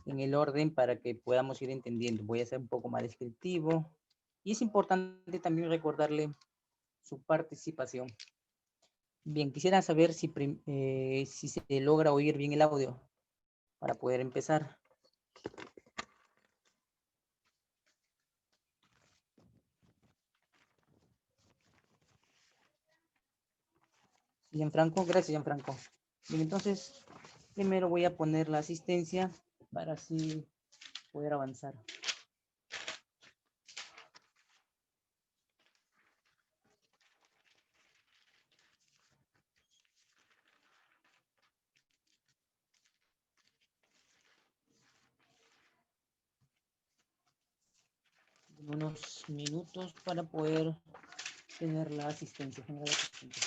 en el orden para que podamos ir entendiendo. Voy a ser un poco más descriptivo. Y es importante también recordarle su participación. Bien, quisiera saber si se logra oír bien el audio para poder empezar. Gianfranco, gracias Gianfranco. Bien, entonces primero voy a poner la asistencia para así poder avanzar. Unos minutos para poder tener la asistencia, generar asistencia.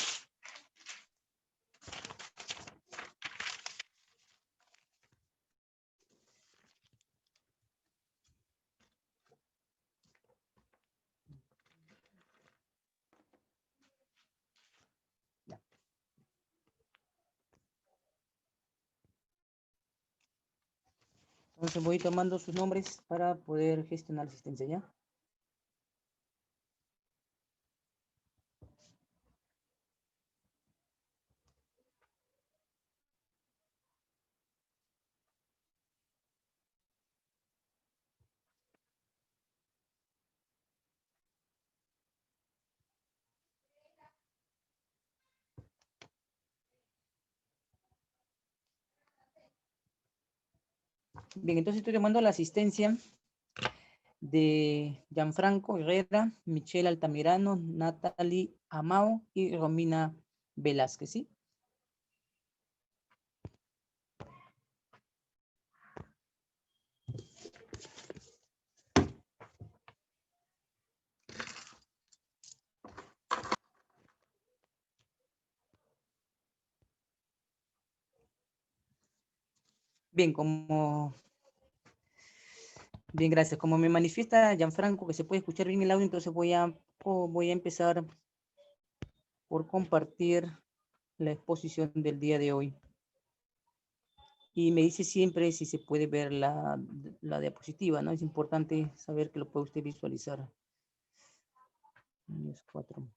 Ya. Entonces voy tomando sus nombres para poder gestionar la asistencia, ¿ya? Bien, entonces estoy tomando la asistencia de Gianfranco Herrera, Michelle Altamirano, Natalie Amao y Romina Velázquez, ¿sí? Bien, bien, gracias. Como me manifiesta Gianfranco que se puede escuchar bien el audio, entonces voy a empezar por compartir la exposición del día de hoy. Y me dice siempre si se puede ver la diapositiva, ¿no? Es importante saber que lo puede usted visualizar. 4.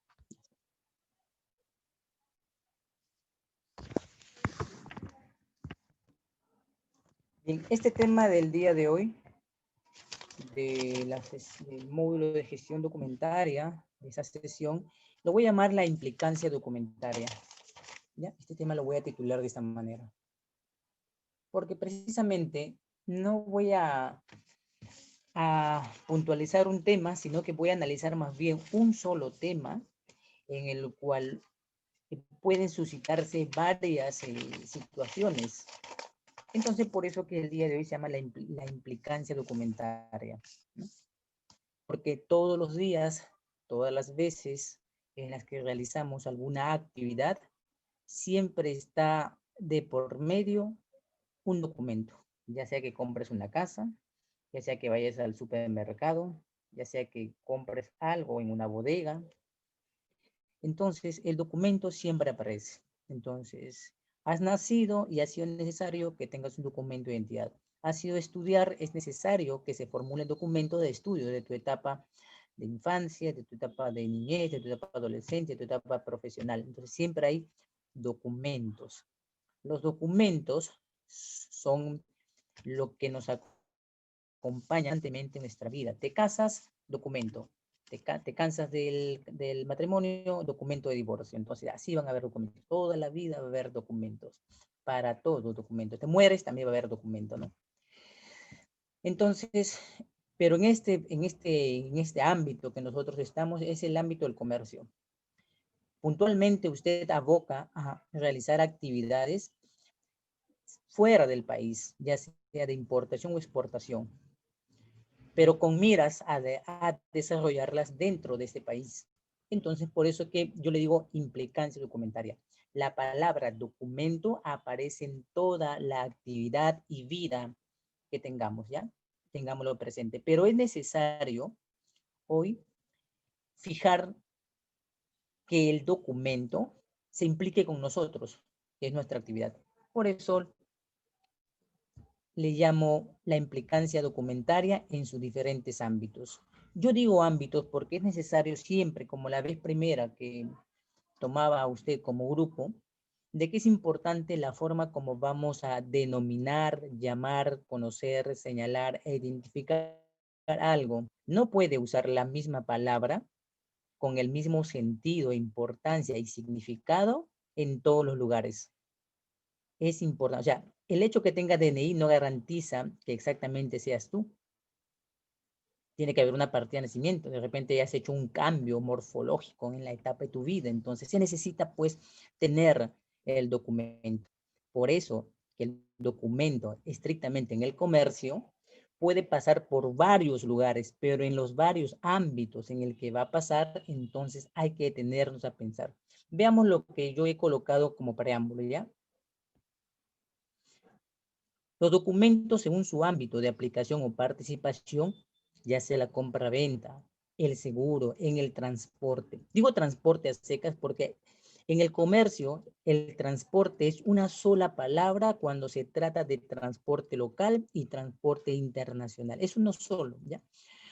Bien, este tema del día de hoy, del módulo de gestión documentaria, de esa sesión, lo voy a llamar la implicancia documentaria. ¿Ya? Este tema lo voy a titular de esta manera. Porque precisamente no voy a puntualizar un tema, sino que voy a analizar más bien un solo tema en el cual pueden suscitarse varias situaciones. Entonces, por eso que el día de hoy se llama la implicancia documentaria, ¿no? Porque todos los días, todas las veces en las que realizamos alguna actividad, siempre está de por medio un documento, ya sea que compres una casa, ya sea que vayas al supermercado, ya sea que compres algo en una bodega. Entonces, el documento siempre aparece. Entonces, has nacido y ha sido necesario que tengas un documento de identidad. Has ido a estudiar, es necesario que se formule el documento de estudio de tu etapa de infancia, de tu etapa de niñez, de tu etapa adolescente, de tu etapa profesional. Entonces, siempre hay documentos. Los documentos son lo que nos acompaña constantemente en nuestra vida. Te casas, documento. Te cansas del matrimonio, documento de divorcio. Entonces, así van a haber documentos. Toda la vida va a haber documentos. Para todo documento. Te mueres, también va a haber documento, ¿no? Entonces, pero en este ámbito que nosotros estamos, es el ámbito del comercio. Puntualmente, usted aboca a realizar actividades fuera del país, ya sea de importación o exportación, pero con miras a desarrollarlas dentro de este país. Entonces, por eso que yo le digo implicancia documentaria. La palabra documento aparece en toda la actividad y vida que tengamos, ¿ya? Tengámoslo presente. Pero es necesario hoy fijar que el documento se implique con nosotros, que es nuestra actividad. Por eso le llamo la implicancia documentaria en sus diferentes ámbitos. Yo digo ámbitos porque es necesario siempre, como la vez primera que tomaba usted como grupo, de que es importante la forma como vamos a denominar, llamar, conocer, señalar e identificar algo. No puede usar la misma palabra con el mismo sentido, importancia y significado en todos los lugares. Es importante, o sea, el hecho que tenga DNI no garantiza que exactamente seas tú. Tiene que haber una partida de nacimiento, de repente ya has hecho un cambio morfológico en la etapa de tu vida, entonces se necesita pues tener el documento. Por eso que el documento estrictamente en el comercio puede pasar por varios lugares, pero en los varios ámbitos en el que va a pasar, entonces hay que detenernos a pensar. Veamos lo que yo he colocado como preámbulo, ¿ya? Los documentos según su ámbito de aplicación o participación, ya sea la compra-venta, el seguro, en el transporte. Digo transporte a secas porque en el comercio el transporte es una sola palabra cuando se trata de transporte local y transporte internacional. Es uno solo, ¿ya?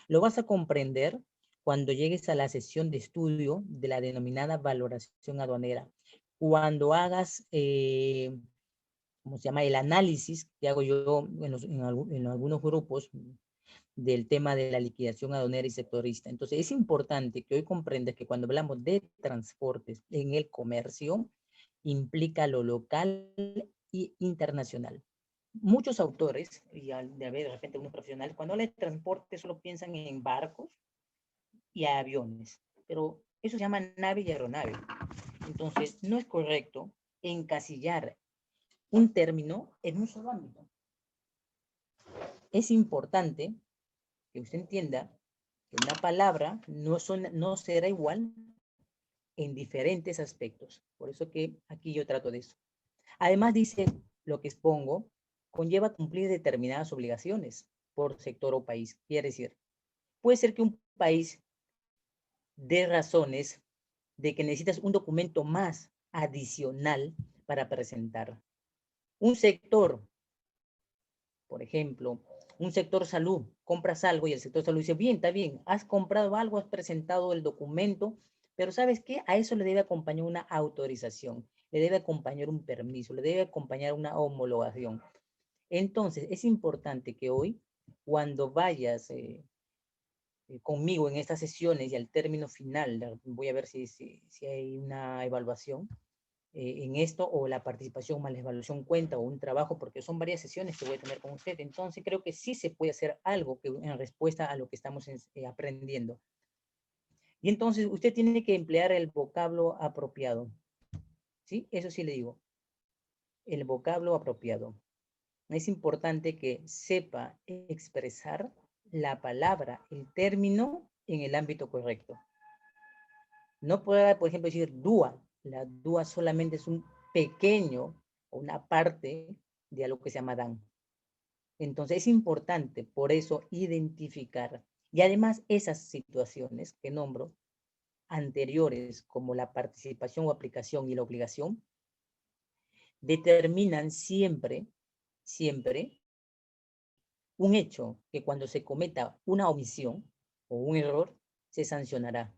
Lo vas a comprender cuando llegues a la sesión de estudio de la denominada valoración aduanera. Cuando hagas ¿cómo se llama? El análisis que hago yo en algunos grupos del tema de la liquidación aduanera y sectorista. Entonces, es importante que hoy comprendas que cuando hablamos de transportes en el comercio, implica lo local y internacional. Muchos autores, y de repente unos profesionales, cuando hablan de transporte solo piensan en barcos y aviones, pero eso se llama nave y aeronave. Entonces, no es correcto encasillar un término en un solo ámbito. Es importante que usted entienda que una palabra no será igual en diferentes aspectos. Por eso que aquí yo trato de eso. Además dice, lo que expongo, conlleva cumplir determinadas obligaciones por sector o país. Quiere decir, puede ser que un país dé razones de que necesitas un documento más adicional para presentar. Un sector, por ejemplo, un sector salud, compras algo y el sector salud dice, bien, está bien, has comprado algo, has presentado el documento, pero ¿sabes qué? A eso le debe acompañar una autorización, le debe acompañar un permiso, le debe acompañar una homologación. Entonces, es importante que hoy, cuando vayas conmigo en estas sesiones y al término final, voy a ver si hay una evaluación, en esto, o la participación más la evaluación cuenta, o un trabajo, porque son varias sesiones que voy a tener con usted. Entonces creo que sí se puede hacer algo que, en respuesta a lo que estamos aprendiendo. Y entonces usted tiene que emplear el vocablo apropiado. ¿Sí? Eso sí le digo. El vocablo apropiado. Es importante que sepa expresar la palabra, el término en el ámbito correcto. No pueda, por ejemplo, decir dúa. La dúa solamente es un pequeño, una parte de algo que se llama dan. Entonces es importante, por eso, identificar. Y además esas situaciones que nombro, anteriores, como la participación o aplicación y la obligación, determinan siempre un hecho que cuando se cometa una omisión o un error, se sancionará.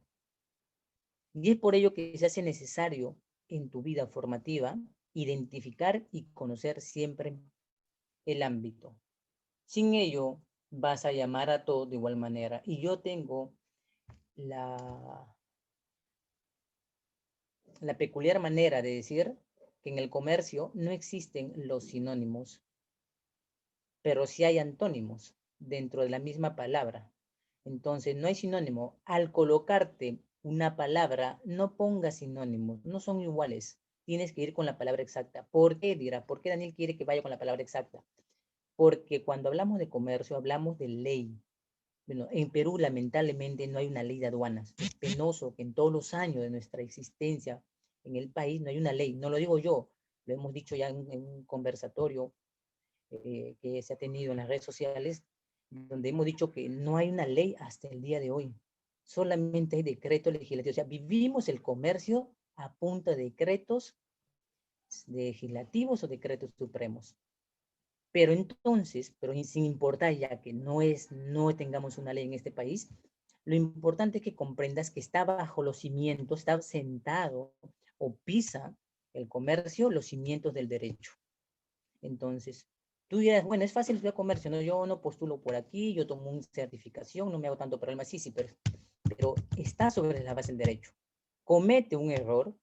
Y es por ello que se hace necesario en tu vida formativa identificar y conocer siempre el ámbito. Sin ello, vas a llamar a todo de igual manera. Y yo tengo la peculiar manera de decir que en el comercio no existen los sinónimos, pero sí hay antónimos dentro de la misma palabra. Entonces, no hay sinónimo. Al colocarte una palabra, no pongas sinónimos, no son iguales. Tienes que ir con la palabra exacta. ¿Por qué, dirá? ¿Por qué Daniel quiere que vaya con la palabra exacta? Porque cuando hablamos de comercio, hablamos de ley. Bueno, en Perú lamentablemente no hay una ley de aduanas. Es penoso que en todos los años de nuestra existencia en el país no hay una ley. No lo digo yo, lo hemos dicho ya en un conversatorio que se ha tenido en las redes sociales, donde hemos dicho que no hay una ley hasta el día de hoy. Solamente hay decretos legislativos. O sea, vivimos el comercio a punta de decretos legislativos o decretos supremos. Pero entonces, sin importar ya que no tengamos una ley en este país, lo importante es que comprendas que está bajo los cimientos, está sentado o pisa el comercio los cimientos del derecho. Entonces, tú dirás, bueno, es fácil estudiar comercio, ¿no? Yo no postulo por aquí, yo tomo una certificación, no me hago tanto problema. Sí, pero está sobre la base del derecho. Comete un error,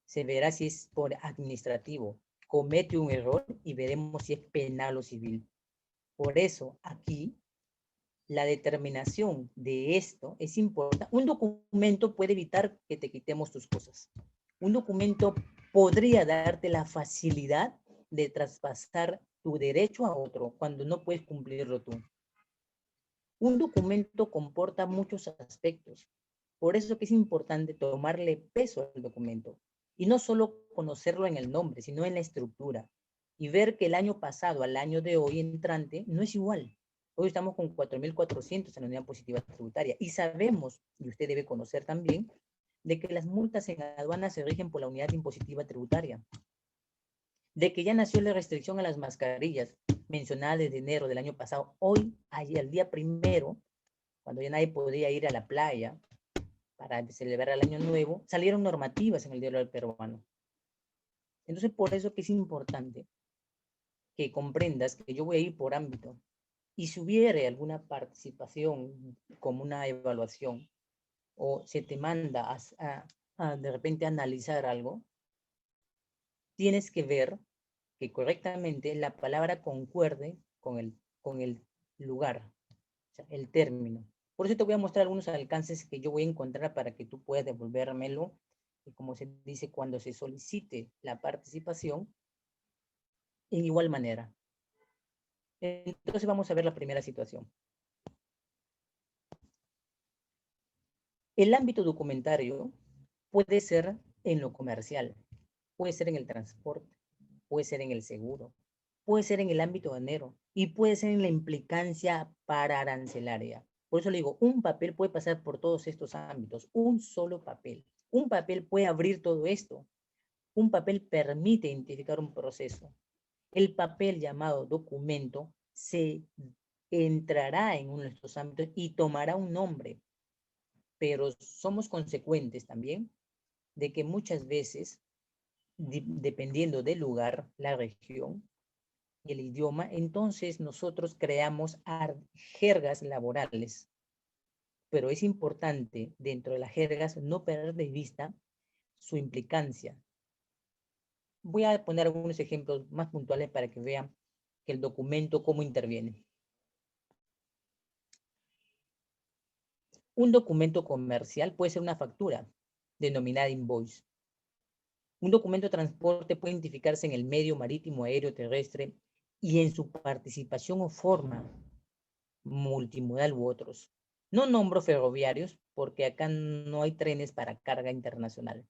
se verá si es por administrativo. Comete un error y veremos si es penal o civil. Por eso, aquí, la determinación de esto es importante. Un documento puede evitar que te quitemos tus cosas. Un documento podría darte la facilidad de traspasar tu derecho a otro cuando no puedes cumplirlo tú. Un documento comporta muchos aspectos. Por eso que es importante tomarle peso al documento. Y no solo conocerlo en el nombre, sino en la estructura. Y ver que el año pasado al año de hoy entrante no es igual. Hoy estamos con 4.400 en la unidad positiva tributaria. Y sabemos, y usted debe conocer también, de que las multas en aduanas se rigen por la unidad impositiva tributaria. De que ya nació la restricción a las mascarillas mencionada desde enero del año pasado. Hoy, al día primero, cuando ya nadie podía ir a la playa para celebrar el año nuevo, salieron normativas en el diario peruano. Entonces, por eso que es importante que comprendas que yo voy a ir por ámbito. Y si hubiere alguna participación como una evaluación o se te manda a de repente analizar algo, tienes que ver que correctamente la palabra concuerde con el lugar, o sea, el término. Por eso te voy a mostrar algunos alcances que yo voy a encontrar para que tú puedas devolvérmelo, y como se dice, cuando se solicite la participación, en igual manera. Entonces vamos a ver la primera situación. El ámbito documentario puede ser en lo comercial, puede ser en el transporte, puede ser en el seguro, puede ser en el ámbito aduanero y puede ser en la implicancia paraarancelaria. Por eso le digo, un papel puede pasar por todos estos ámbitos, un solo papel. Un papel puede abrir todo esto. Un papel permite identificar un proceso. El papel llamado documento se entrará en uno de estos ámbitos y tomará un nombre, pero somos consecuentes también de que muchas veces, dependiendo del lugar, la región y el idioma, entonces nosotros creamos jergas laborales. Pero es importante dentro de las jergas no perder de vista su implicancia. Voy a poner algunos ejemplos más puntuales para que vean que el documento cómo interviene. Un documento comercial puede ser una factura, denominada invoice. Un documento de transporte puede identificarse en el medio marítimo, aéreo, terrestre y en su participación o forma multimodal u otros. No nombro ferroviarios porque acá no hay trenes para carga internacional.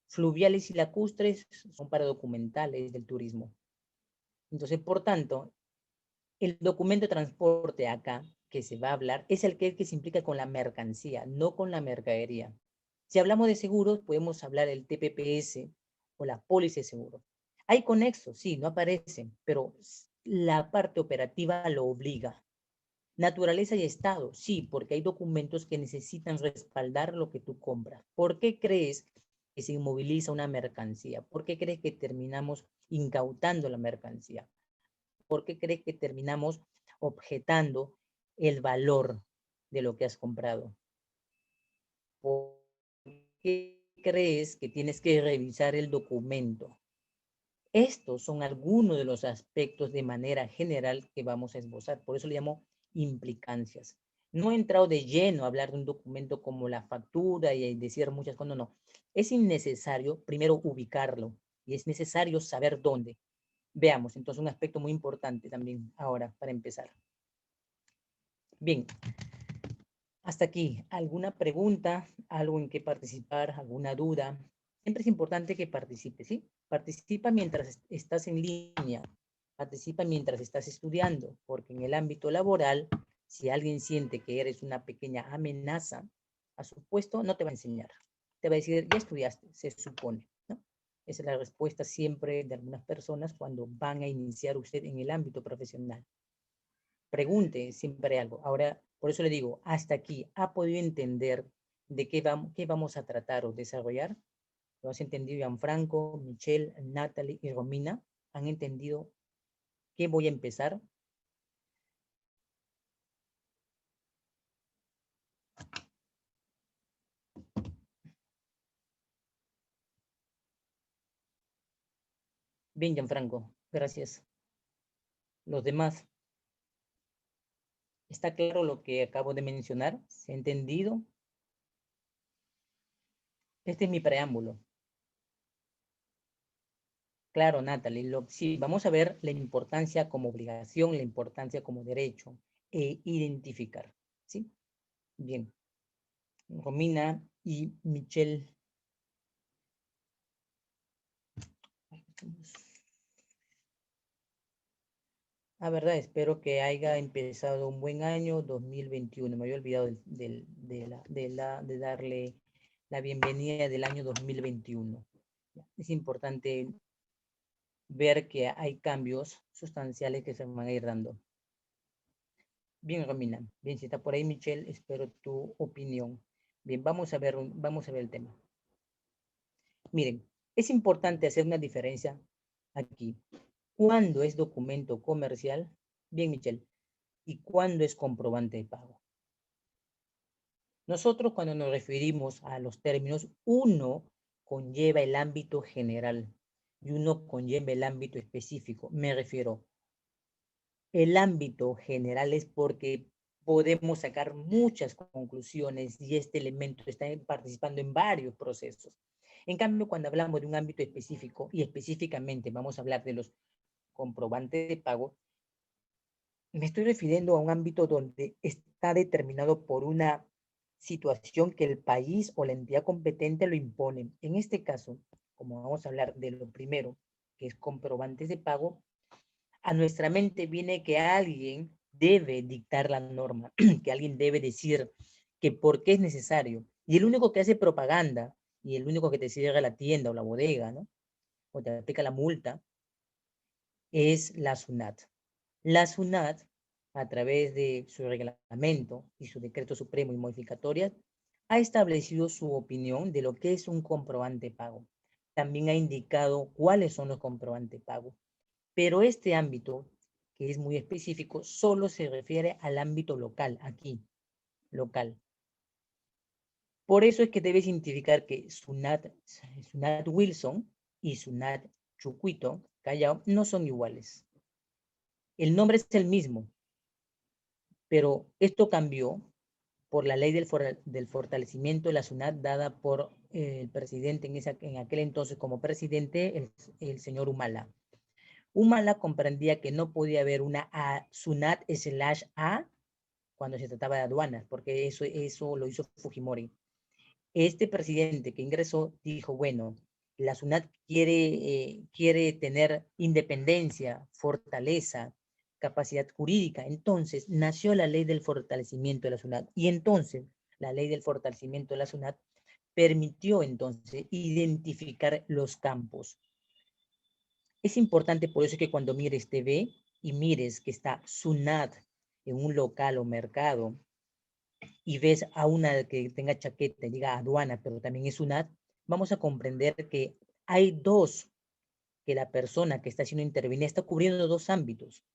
Fluviales y lacustres son para documentales del turismo. Entonces, por tanto, el documento de transporte acá que se va a hablar es el que se implica con la mercancía, no con la mercadería. Si hablamos de seguros, podemos hablar del TPPS o la póliza de seguro. Hay conexos, sí, no aparecen, pero la parte operativa lo obliga. Naturaleza y estado, sí, porque hay documentos que necesitan respaldar lo que tú compras. ¿Por qué crees que se inmoviliza una mercancía? ¿Por qué crees que terminamos incautando la mercancía? ¿Por qué crees que terminamos objetando el valor de lo que has comprado? ¿Por qué crees que tienes que revisar el documento? Estos son algunos de los aspectos de manera general que vamos a esbozar. Por eso le llamo implicancias. No he entrado de lleno a hablar de un documento como la factura y decir muchas cosas. No. Es innecesario primero ubicarlo y es necesario saber dónde. Veamos, entonces, un aspecto muy importante también ahora para empezar. Bien, hasta aquí. ¿Alguna pregunta? ¿Algo en que participar? ¿Alguna duda? Siempre es importante que participes, ¿sí? Participa mientras estás en línea. Participa mientras estás estudiando, porque en el ámbito laboral, si alguien siente que eres una pequeña amenaza a su puesto, no te va a enseñar. Te va a decir, ya estudiaste, se supone, ¿no? Esa es la respuesta siempre de algunas personas cuando van a iniciar usted en el ámbito profesional. Pregunte siempre algo. Ahora, por eso le digo, hasta aquí, ¿ha podido entender de qué vamos a tratar o desarrollar? ¿Lo has entendido, Gianfranco, Michelle, Natalie y Romina? ¿Han entendido qué voy a empezar? Bien, Gianfranco, gracias. Los demás, ¿está claro lo que acabo de mencionar? ¿Se ha entendido? Este es mi preámbulo. Claro, Natalie, sí, vamos a ver la importancia como obligación, la importancia como derecho, e identificar, ¿sí? Bien. Romina y Michelle. Verdad, espero que haya empezado un buen año 2021. Me había olvidado de darle la bienvenida del año 2021. Es importante ver que hay cambios sustanciales que se van a ir dando. Bien, Romina. Bien, si está por ahí, Michelle, espero tu opinión. Bien, vamos a ver el tema. Miren, es importante hacer una diferencia aquí. ¿Cuándo es documento comercial? Bien, Michelle. ¿Y cuándo es comprobante de pago? Nosotros cuando nos referimos a los términos, uno conlleva el ámbito general y uno conlleva el ámbito específico. Me refiero, el ámbito general es porque podemos sacar muchas conclusiones y este elemento está participando en varios procesos. En cambio, cuando hablamos de un ámbito específico y específicamente vamos a hablar de los comprobantes de pago, me estoy refiriendo a un ámbito donde está determinado por una situación que el país o la entidad competente lo impone. En este caso, como vamos a hablar de lo primero, que es comprobantes de pago, a nuestra mente viene que alguien debe dictar la norma, que alguien debe decir que por qué es necesario. Y el único que hace propaganda y el único que te cierra la tienda o la bodega, ¿no? O te aplica la multa, es la SUNAT. La SUNAT, a través de su reglamento y su decreto supremo y modificatorias, ha establecido su opinión de lo que es un comprobante pago. También ha indicado cuáles son los comprobantes pago. Pero este ámbito, que es muy específico, solo se refiere al ámbito local, aquí, local. Por eso es que debes identificar que SUNAT Wilson y SUNAT Chucuito, Callao, no son iguales. El nombre es el mismo, pero esto cambió por la ley del fortalecimiento de la SUNAT dada por el presidente en aquel entonces como presidente, el señor Humala. Humala comprendía que no podía haber una SUNAT/A cuando se trataba de aduanas, porque eso lo hizo Fujimori. Este presidente que ingresó dijo, bueno, la SUNAT quiere tener independencia, fortaleza, capacidad jurídica. Entonces nació la ley del fortalecimiento de la SUNAT. Y entonces la ley del fortalecimiento de la SUNAT permitió entonces identificar los campos. Es importante por eso que cuando mires TV y mires que está SUNAT en un local o mercado y ves a una que tenga chaqueta y diga aduana, pero también es SUNAT, vamos a comprender que hay dos, que la persona que está siendo intervenida está cubriendo dos ámbitos.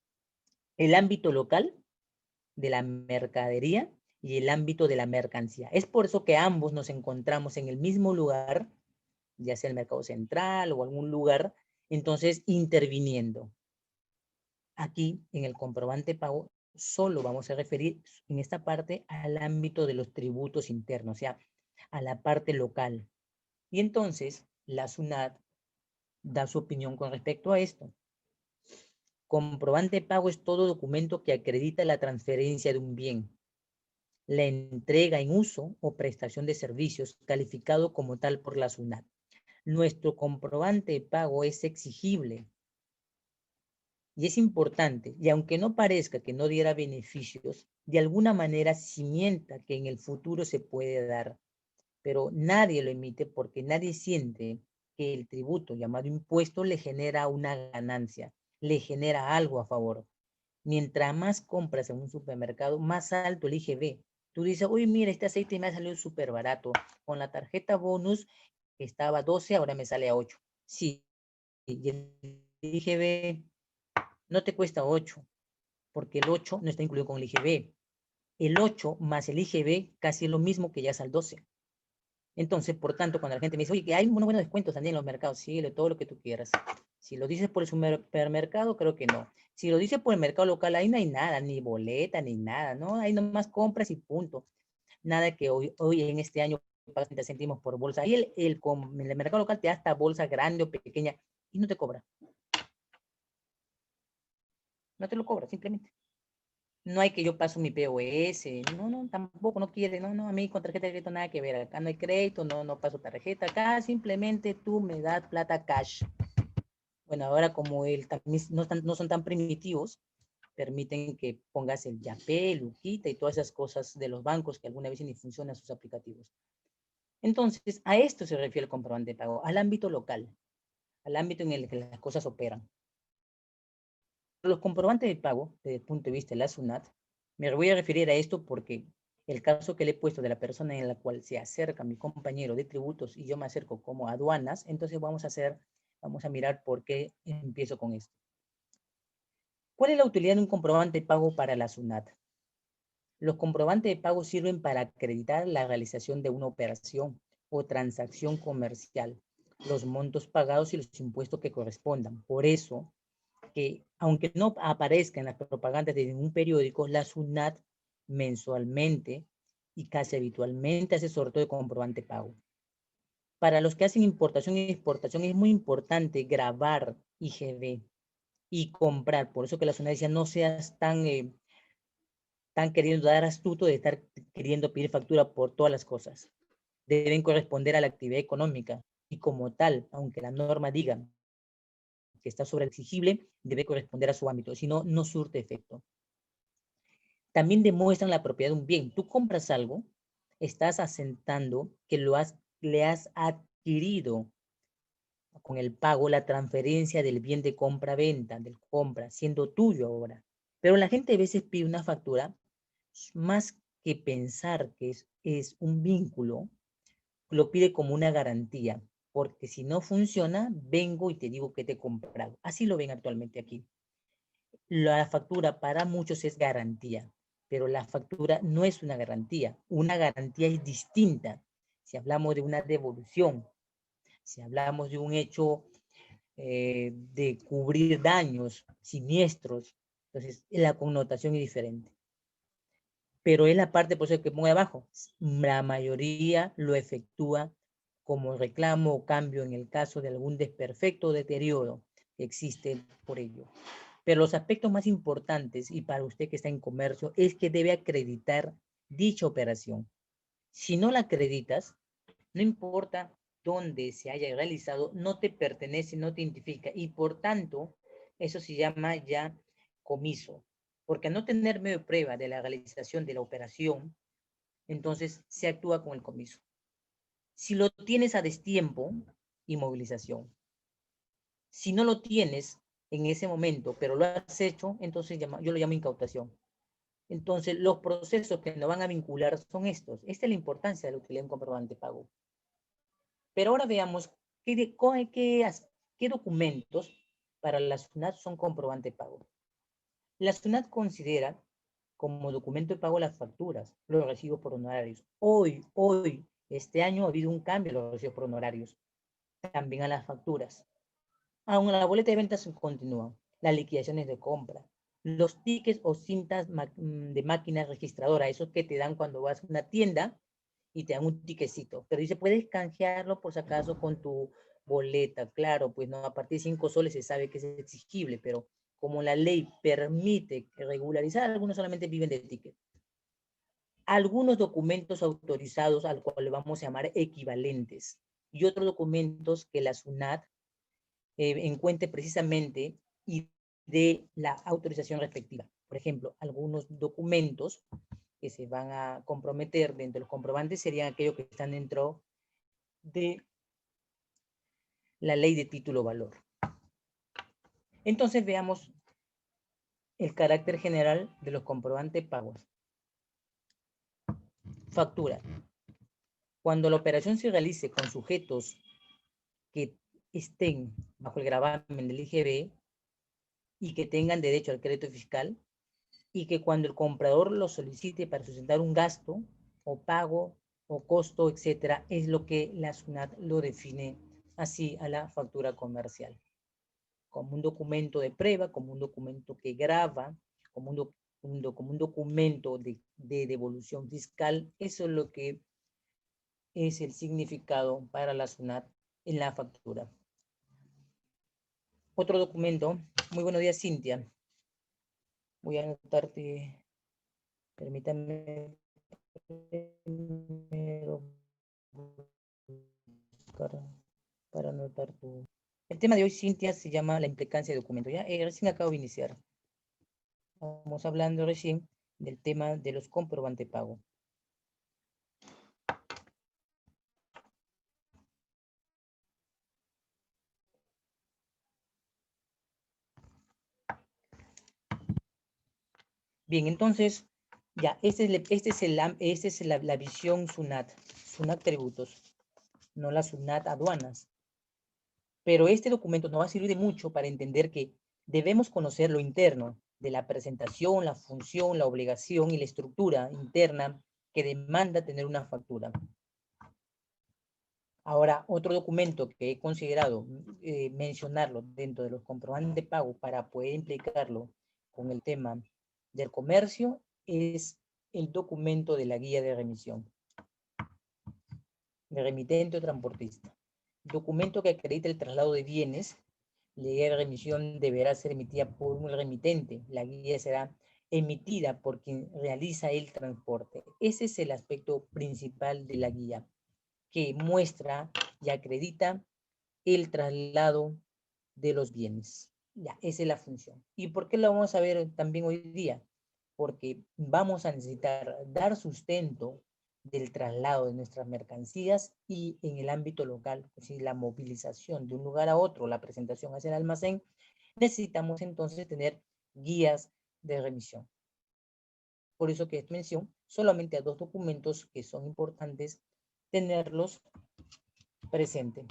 El ámbito local de la mercadería y el ámbito de la mercancía. Es por eso que ambos nos encontramos en el mismo lugar, ya sea el mercado central o algún lugar, entonces interviniendo. Aquí en el comprobante pago solo vamos a referir en esta parte al ámbito de los tributos internos, o sea, a la parte local. Y entonces la SUNAT da su opinión con respecto a esto. Comprobante de pago es todo documento que acredita la transferencia de un bien, la entrega en uso o prestación de servicios calificado como tal por la SUNAT. Nuestro comprobante de pago es exigible y es importante, y aunque no parezca que no diera beneficios, de alguna manera cimienta que en el futuro se puede dar, pero nadie lo emite porque nadie siente que el tributo llamado impuesto le genera una ganancia, le genera algo a favor. Mientras más compras en un supermercado, más alto el IGB. Tú dices, uy, mira, este aceite me ha salido súper barato. Con la tarjeta bonus, que estaba a 12, ahora me sale a 8. Sí, y el IGB no te cuesta 8, porque el 8 no está incluido con el IGB. El 8 más el IGB casi es lo mismo que ya es al 12. Entonces, por tanto, cuando la gente me dice, oye, que hay unos buenos descuentos también en los mercados, sí, de todo lo que tú quieras. Si lo dices por el supermercado, creo que no. Si lo dices por el mercado local, ahí no hay nada, ni boleta, ni nada, ¿no? Ahí nomás compras y punto. Nada que hoy en este año pagas 30 céntimos por bolsa. Ahí el mercado local te da hasta bolsa grande o pequeña y no te cobra. No te lo cobra, simplemente. No hay que yo paso mi POS, no, tampoco, no quiere, no, a mí con tarjeta de crédito nada que ver, acá no hay crédito, no paso tarjeta, acá simplemente tú me das plata cash. Bueno, ahora como también no son tan primitivos, permiten que pongas el Yapé, Luquita y todas esas cosas de los bancos que alguna vez ni funcionan sus aplicativos. Entonces, a esto se refiere el comprobante de pago, al ámbito local, al ámbito en el que las cosas operan. Los comprobantes de pago, desde el punto de vista de la SUNAT, me voy a referir a esto porque el caso que le he puesto de la persona en la cual se acerca mi compañero de tributos y yo me acerco como aduanas, entonces vamos a mirar por qué empiezo con esto. ¿Cuál es la utilidad de un comprobante de pago para la SUNAT? Los comprobantes de pago sirven para acreditar la realización de una operación o transacción comercial, los montos pagados y los impuestos que correspondan. Por eso, que aunque no aparezca en las propagandas de ningún periódico, la SUNAT mensualmente y casi habitualmente hace sorteo de comprobante de pago. Para los que hacen importación y exportación es muy importante grabar IGB y comprar. Por eso que la SUNAT decía no seas tan queriendo dar astuto de estar queriendo pedir factura por todas las cosas. Deben corresponder a la actividad económica y como tal, aunque la norma diga que está sobreexigible, debe corresponder a su ámbito, si no, no surte efecto. También demuestran la propiedad de un bien. Tú compras algo, estás asentando que le has adquirido con el pago, la transferencia del bien de compra-venta, del compra, siendo tuyo ahora. Pero la gente a veces pide una factura, más que pensar que es un vínculo, lo pide como una garantía, porque si no funciona, vengo y te digo que te he comprado. Así lo ven actualmente aquí. La factura para muchos es garantía, pero la factura no es una garantía. Una garantía es distinta. Si hablamos de una devolución, si hablamos de un hecho de cubrir daños, siniestros, entonces la connotación es diferente. Pero es la parte, por eso que pongo abajo, la mayoría lo efectúa como reclamo o cambio en el caso de algún desperfecto o deterioro que existe por ello. Pero los aspectos más importantes, y para usted que está en comercio, es que debe acreditar dicha operación. Si no la acreditas, no importa dónde se haya realizado, no te pertenece, no te identifica, y por tanto, eso se llama ya comiso. Porque al no tener medio de prueba de la realización de la operación, entonces se actúa con el comiso. Si lo tienes a destiempo, inmovilización. Si no lo tienes en ese momento, pero lo has hecho, entonces yo lo llamo incautación. Entonces, los procesos que nos van a vincular son estos. Esta es la importancia de la utilidad de un comprobante de pago. Pero ahora veamos qué documentos para la SUNAT son comprobante de pago. La SUNAT considera como documento de pago las facturas, los recibos por honorarios. Este año ha habido un cambio en los recibos por honorarios, también a las facturas. Aún la boleta de ventas continúa, las liquidaciones de compra, los tickets o cintas de máquina registradora, esos que te dan cuando vas a una tienda y te dan un tiquecito, pero dice, puedes canjearlo por si acaso con tu boleta. Claro, pues no, a partir de 5 soles se sabe que es exigible, pero como la ley permite regularizar, algunos solamente viven de ticket. Algunos documentos autorizados al cual le vamos a llamar equivalentes y otros documentos que la SUNAT encuentre precisamente y de la autorización respectiva. Por ejemplo, algunos documentos que se van a comprometer dentro de los comprobantes serían aquellos que están dentro de la ley de título valor. Entonces veamos el carácter general de los comprobantes pagos. Factura. Cuando la operación se realice con sujetos que estén bajo el gravamen del IGB y que tengan derecho al crédito fiscal, y que cuando el comprador lo solicite para sustentar un gasto o pago o costo, etcétera, es lo que la SUNAT lo define así a la factura comercial. Como un documento de prueba, como un documento que grava, como un documento de devolución fiscal. Eso es lo que es el significado para la SUNAT en la factura. Otro documento. Muy buenos días, Cintia. Voy a anotarte, permítame primero para anotar tu... El tema de hoy, Cintia, se llama la implicancia de documento. Ya recién acabo de iniciar. Estamos hablando recién del tema de los comprobantes de pago. Bien, entonces, ya, esta es la visión SUNAT, SUNAT tributos, no la SUNAT aduanas. Pero este documento nos va a servir de mucho para entender que debemos conocer lo interno de la presentación, la función, la obligación y la estructura interna que demanda tener una factura. Ahora, otro documento que he considerado mencionarlo dentro de los comprobantes de pago para poder implicarlo con el tema del comercio es el documento de la guía de remisión, de remitente o transportista. Documento que acredita el traslado de bienes. La guía de remisión deberá ser emitida por un remitente. La guía será emitida por quien realiza el transporte. Ese es el aspecto principal de la guía, que muestra y acredita el traslado de los bienes. Ya, esa es la función. ¿Y por qué lo vamos a ver también hoy día? Porque vamos a necesitar dar sustento del traslado de nuestras mercancías y en el ámbito local, es decir, la movilización de un lugar a otro, la presentación hacia el almacén, necesitamos entonces tener guías de remisión. Por eso que menciono solamente a dos documentos que son importantes tenerlos presentes.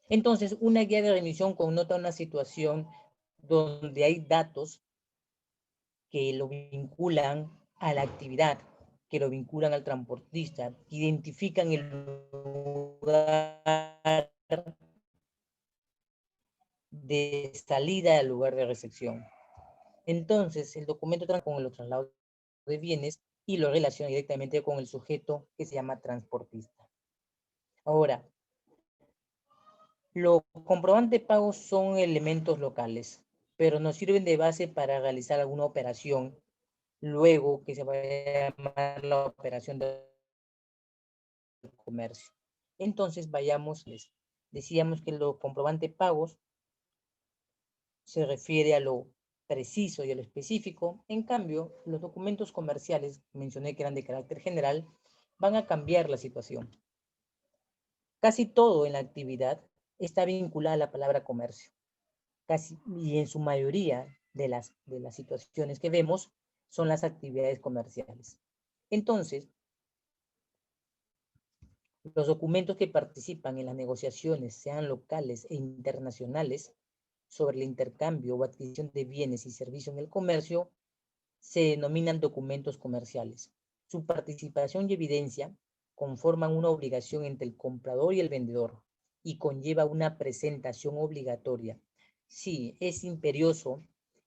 Entonces, una guía de remisión connota una situación donde hay datos que lo vinculan a la actividad, que lo vinculan al transportista, que identifican el lugar de salida al lugar de recepción. Entonces, el documento trata con los traslados de bienes y lo relaciona directamente con el sujeto que se llama transportista. Ahora, los comprobantes de pago son elementos locales, pero nos sirven de base para realizar alguna operación luego que se va a llamar la operación de comercio. Entonces, vayamos, decíamos que los comprobantes pagos se refiere a lo preciso y a lo específico. En cambio, los documentos comerciales, mencioné que eran de carácter general, van a cambiar la situación. Casi todo en la actividad está vinculado a la palabra comercio. Casi, y en su mayoría de las situaciones que vemos son las actividades comerciales. Entonces, los documentos que participan en las negociaciones, sean locales e internacionales, sobre el intercambio o adquisición de bienes y servicios en el comercio, se denominan documentos comerciales. Su participación y evidencia conforman una obligación entre el comprador y el vendedor y conlleva una presentación obligatoria. Sí, es imperioso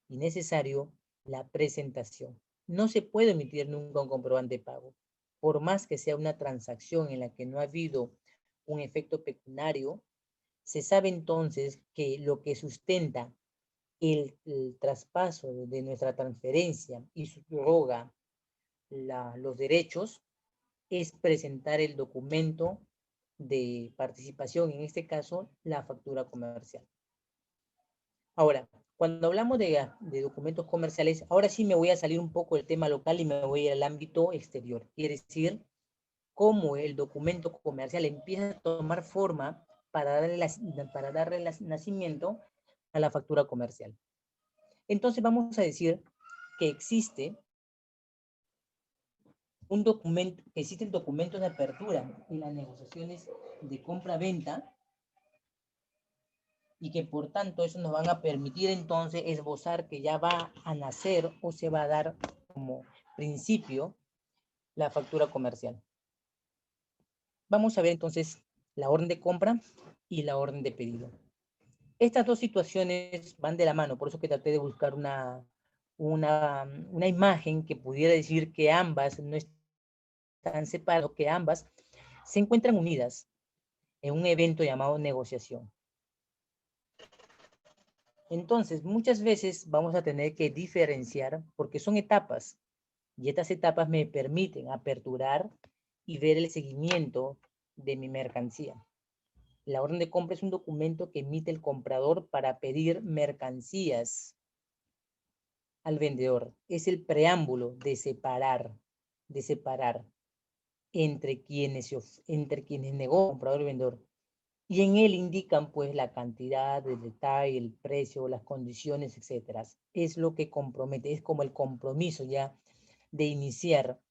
y necesario la presentación. No se puede emitir nunca un comprobante de pago, por más que sea una transacción en la que no ha habido un efecto pecuniario. Se sabe entonces que lo que sustenta el traspaso de nuestra transferencia y subroga los derechos es presentar el documento de participación, en este caso, la factura comercial. Ahora, cuando hablamos de documentos comerciales, ahora sí me voy a salir un poco del tema local y me voy al ámbito exterior. Quiere decir, cómo el documento comercial empieza a tomar forma para darle nacimiento a la factura comercial. Entonces vamos a decir que existe existen documentos de apertura en las negociaciones de compra-venta y que por tanto eso nos van a permitir entonces esbozar que ya va a nacer o se va a dar como principio la factura comercial. Vamos a ver entonces la orden de compra y la orden de pedido. Estas dos situaciones van de la mano, por eso que traté de buscar una imagen que pudiera decir que ambas no están separadas, que ambas se encuentran unidas en un evento llamado negociación. Entonces, muchas veces vamos a tener que diferenciar porque son etapas y estas etapas me permiten aperturar y ver el seguimiento de mi mercancía. La orden de compra es un documento que emite el comprador para pedir mercancías al vendedor. Es el preámbulo de separar entre quienes negocian, comprador y vendedor. Y en él indican pues la cantidad, el detalle, el precio, las condiciones, etcétera. Es lo que compromete, es como el compromiso ya de iniciar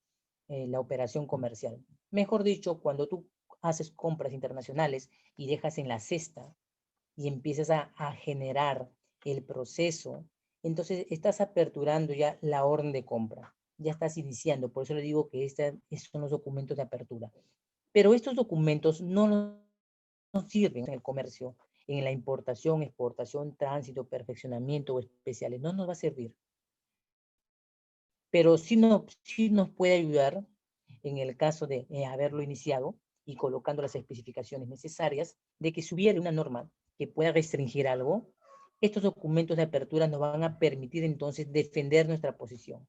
la operación comercial. Mejor dicho, cuando tú haces compras internacionales y dejas en la cesta y empiezas a generar el proceso, entonces estás aperturando ya la orden de compra, ya estás iniciando, por eso le digo que estos son los documentos de apertura. Pero estos documentos no sirven en el comercio, en la importación, exportación, tránsito, perfeccionamiento o especiales, no nos va a servir. Pero sí nos puede ayudar en el caso de haberlo iniciado y colocando las especificaciones necesarias, de que si hubiera una norma que pueda restringir algo, estos documentos de apertura nos van a permitir entonces defender nuestra posición.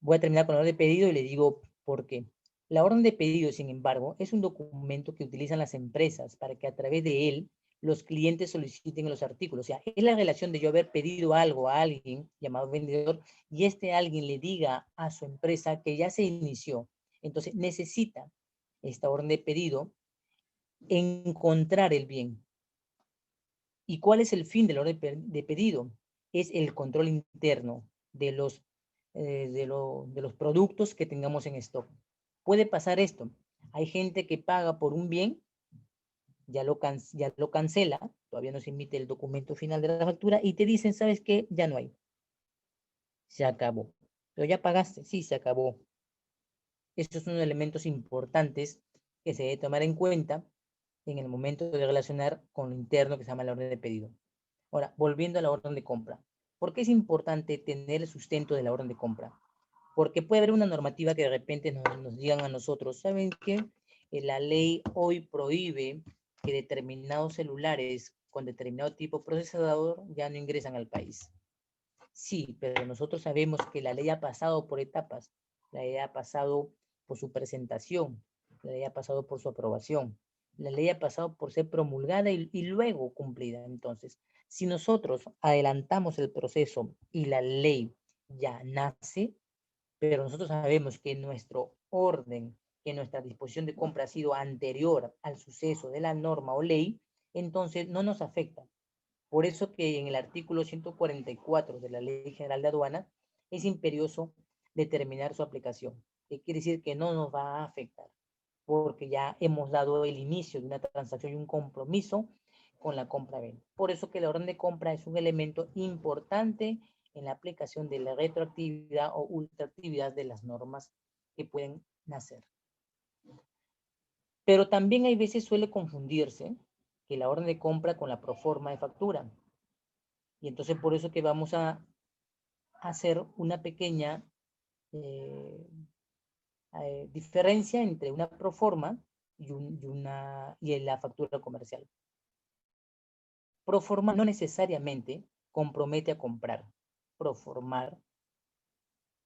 Voy a terminar con la orden de pedido y le digo por qué. La orden de pedido, sin embargo, es un documento que utilizan las empresas para que a través de él los clientes soliciten los artículos. O sea, es la relación de yo haber pedido algo a alguien llamado vendedor y este alguien le diga a su empresa que ya se inició. Entonces necesita esta orden de pedido encontrar el bien. ¿Y cuál es el fin de la orden de pedido? Es el control interno de los productos que tengamos en stock. Puede pasar esto. Hay gente que paga por un bien, ya lo cancela, todavía no se emite el documento final de la factura y te dicen, ¿sabes qué? Ya no hay. Se acabó. Pero ya pagaste, sí, se acabó. Estos son elementos importantes que se debe tomar en cuenta en el momento de relacionar con lo interno que se llama la orden de pedido. Ahora, volviendo a la orden de compra. ¿Por qué es importante tener el sustento de la orden de compra? Porque puede haber una normativa que de repente nos digan a nosotros, ¿saben qué? La ley hoy prohíbe que determinados celulares con determinado tipo de procesador ya no ingresan al país. Sí, pero nosotros sabemos que la ley ha pasado por etapas. La ley ha pasado por su presentación, la ley ha pasado por su aprobación, la ley ha pasado por ser promulgada y luego cumplida. Entonces, si nosotros adelantamos el proceso y la ley ya nace, pero nosotros sabemos que nuestro orden, que nuestra disposición de compra ha sido anterior al suceso de la norma o ley, entonces no nos afecta. Por eso que en el artículo 144 de la Ley General de Aduanas es imperioso determinar su aplicación. ¿Qué quiere decir? Que no nos va a afectar, porque ya hemos dado el inicio de una transacción y un compromiso con la compra-venta. Por eso que la orden de compra es un elemento importante en la aplicación de la retroactividad o ultraactividad de las normas que pueden nacer. Pero también hay veces suele confundirse que la orden de compra con la proforma de factura. Y entonces por eso que vamos a hacer una pequeña diferencia entre una proforma y la factura comercial. Proforma no necesariamente compromete a comprar. Proformar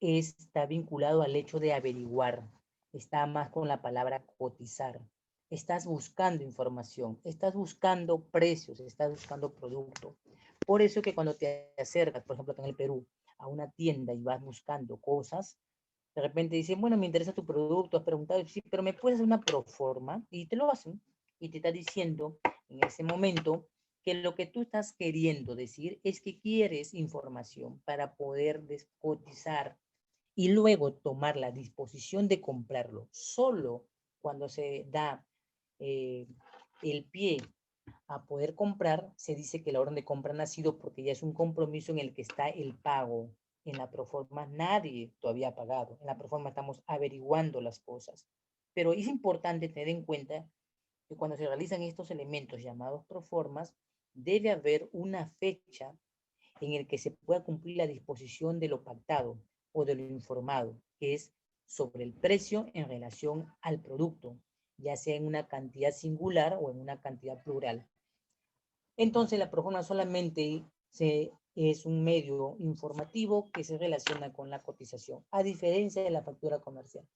está vinculado al hecho de averiguar. Está más con la palabra cotizar. Estás buscando información, estás buscando precios, estás buscando producto. Por eso que cuando te acercas, por ejemplo, acá en el Perú, a una tienda y vas buscando cosas, De repente dicen, bueno, me interesa tu producto, has preguntado, sí, pero me puedes hacer una proforma, y te lo hacen, y te está diciendo en ese momento que lo que tú estás queriendo decir es que quieres información para poder descotizar y luego tomar la disposición de comprarlo. Solo cuando se da eh, el pie a poder comprar, se dice que la orden de compra ha nacido porque ya es un compromiso en el que está el pago. En la proforma nadie todavía ha pagado. En la proforma estamos averiguando las cosas. Pero es importante tener en cuenta que cuando se realizan estos elementos llamados proformas, debe haber una fecha en el que se pueda cumplir la disposición de lo pactado o de lo informado, que es sobre el precio en relación al producto, ya sea en una cantidad singular o en una cantidad plural. Entonces, la proforma solamente es un medio informativo que se relaciona con la cotización, a diferencia de la factura comercial.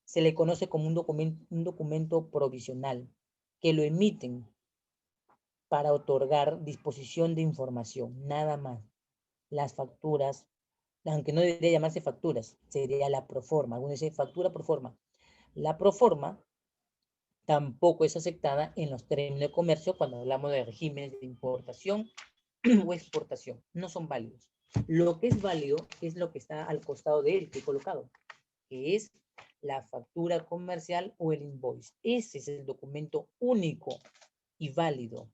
Se le conoce como un documento provisional, que lo emiten para otorgar disposición de información, nada más. Las facturas, aunque no debería llamarse facturas, sería la proforma. Algunos dicen factura proforma. La proforma tampoco es aceptada en los términos de comercio cuando hablamos de regímenes de importación o exportación. No son válidos. Lo que es válido es lo que está al costado de él, que he colocado, que es la factura comercial o el invoice. Ese es el documento único y válido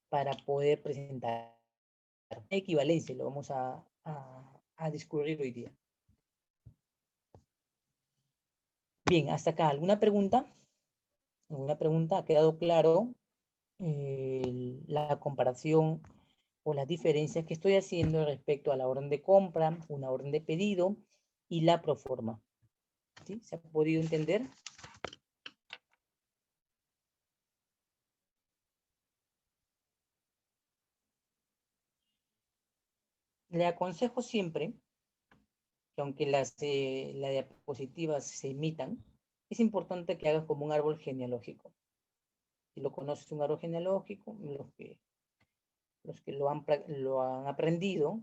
para poder presentar equivalencia. Lo vamos a discurrir hoy día. Bien, hasta acá. ¿Alguna pregunta? ¿Alguna pregunta? ¿Ha quedado claro la comparación o las diferencias que estoy haciendo respecto a la orden de compra, una orden de pedido y la proforma? ¿Sí? ¿Se ha podido entender? Le aconsejo siempre que aunque las diapositivas se imitan, es importante que hagas como un árbol genealógico. Si lo conoces, un árbol genealógico, los que lo han aprendido,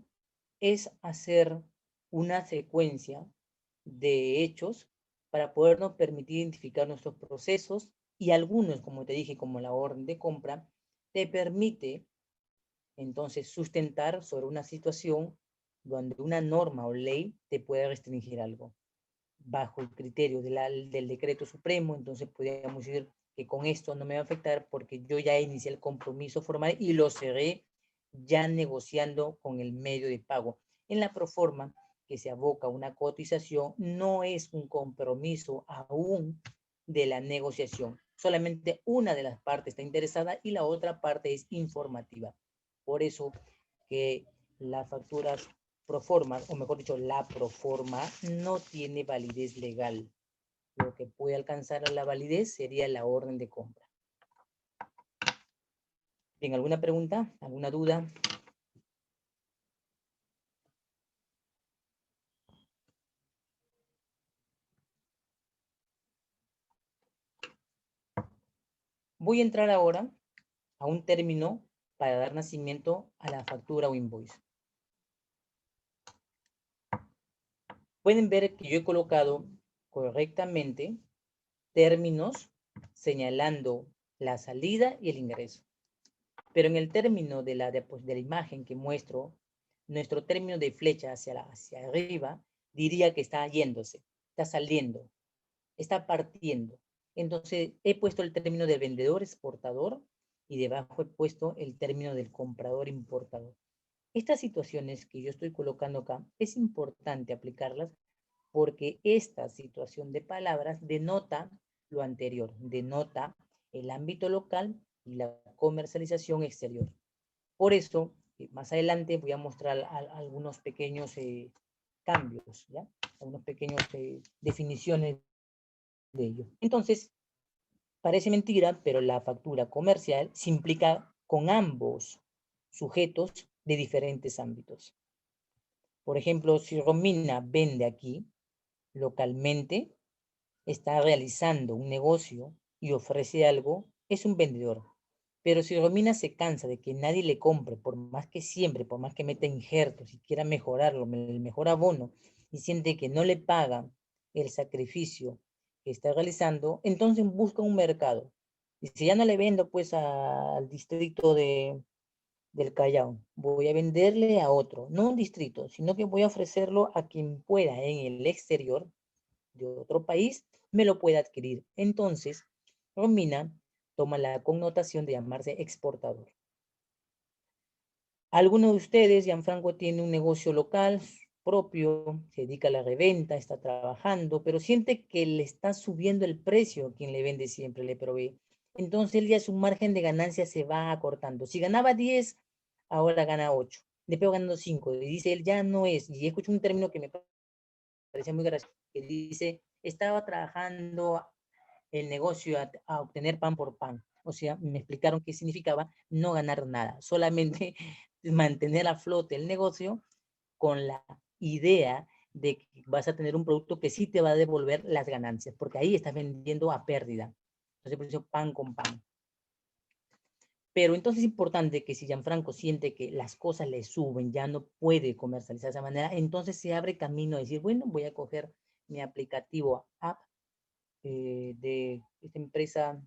es hacer una secuencia de hechos para podernos permitir identificar nuestros procesos y algunos, como te dije, como la orden de compra, te permite entonces sustentar sobre una situación donde una norma o ley te puede restringir algo. Bajo el criterio del decreto supremo, entonces podríamos decir que con esto no me va a afectar porque yo ya inicié el compromiso formal y lo cerré ya negociando con el medio de pago. En la proforma que se aboca una cotización no es un compromiso aún de la negociación. Solamente una de las partes está interesada y la otra parte es informativa. Por eso que las facturas proforma, o mejor dicho, la proforma no tiene validez legal. Lo que puede alcanzar a la validez sería la orden de compra. Bien, ¿alguna pregunta? ¿Alguna duda? Voy a entrar ahora a un término para dar nacimiento a la factura o invoice. Pueden ver que yo he colocado correctamente términos señalando la salida y el ingreso. Pero en el término de la imagen que muestro, nuestro término de flecha hacia arriba diría que está yéndose, está saliendo, está partiendo. Entonces he puesto el término del vendedor exportador y debajo he puesto el término del comprador importador. Estas situaciones que yo estoy colocando acá es importante aplicarlas porque esta situación de palabras denota lo anterior, denota el ámbito local y la comercialización exterior. Por eso, más adelante voy a mostrar algunos pequeños cambios, ¿ya? Algunos pequeños definiciones de ello. Entonces, parece mentira, pero la factura comercial se implica con ambos sujetos de diferentes ámbitos. Por ejemplo, si Romina vende aquí localmente, está realizando un negocio y ofrece algo, es un vendedor. Pero si Romina se cansa de que nadie le compre, por más que siembre, por más que meta injertos y quiera mejorarlo, el mejor abono, y siente que no le pagan el sacrificio que está realizando, entonces busca un mercado. Y si ya no le vendo pues al distrito del Callao, voy a venderle a otro, no un distrito, sino que voy a ofrecerlo a quien pueda en el exterior de otro país, me lo pueda adquirir. Entonces, Romina toma la connotación de llamarse exportador. Alguno de ustedes, Gianfranco, tiene un negocio local propio, se dedica a la reventa, está trabajando, pero siente que le está subiendo el precio a quien le vende siempre, le provee. Entonces él ya su margen de ganancia se va acortando. Si ganaba 10, ahora gana 8. Le pego ganando 5. Y dice él, ya no es. Y escucho un término que me parece muy gracioso, que dice, estaba trabajando el negocio a obtener pan por pan. O sea, me explicaron qué significaba no ganar nada, solamente mantener a flote el negocio con la idea de que vas a tener un producto que sí te va a devolver las ganancias, porque ahí estás vendiendo a pérdida. Entonces, por eso pan con pan. Pero entonces es importante que si Gianfranco siente que las cosas le suben, ya no puede comercializar de esa manera, entonces se abre camino a decir, bueno, voy a coger mi aplicativo app de esta empresa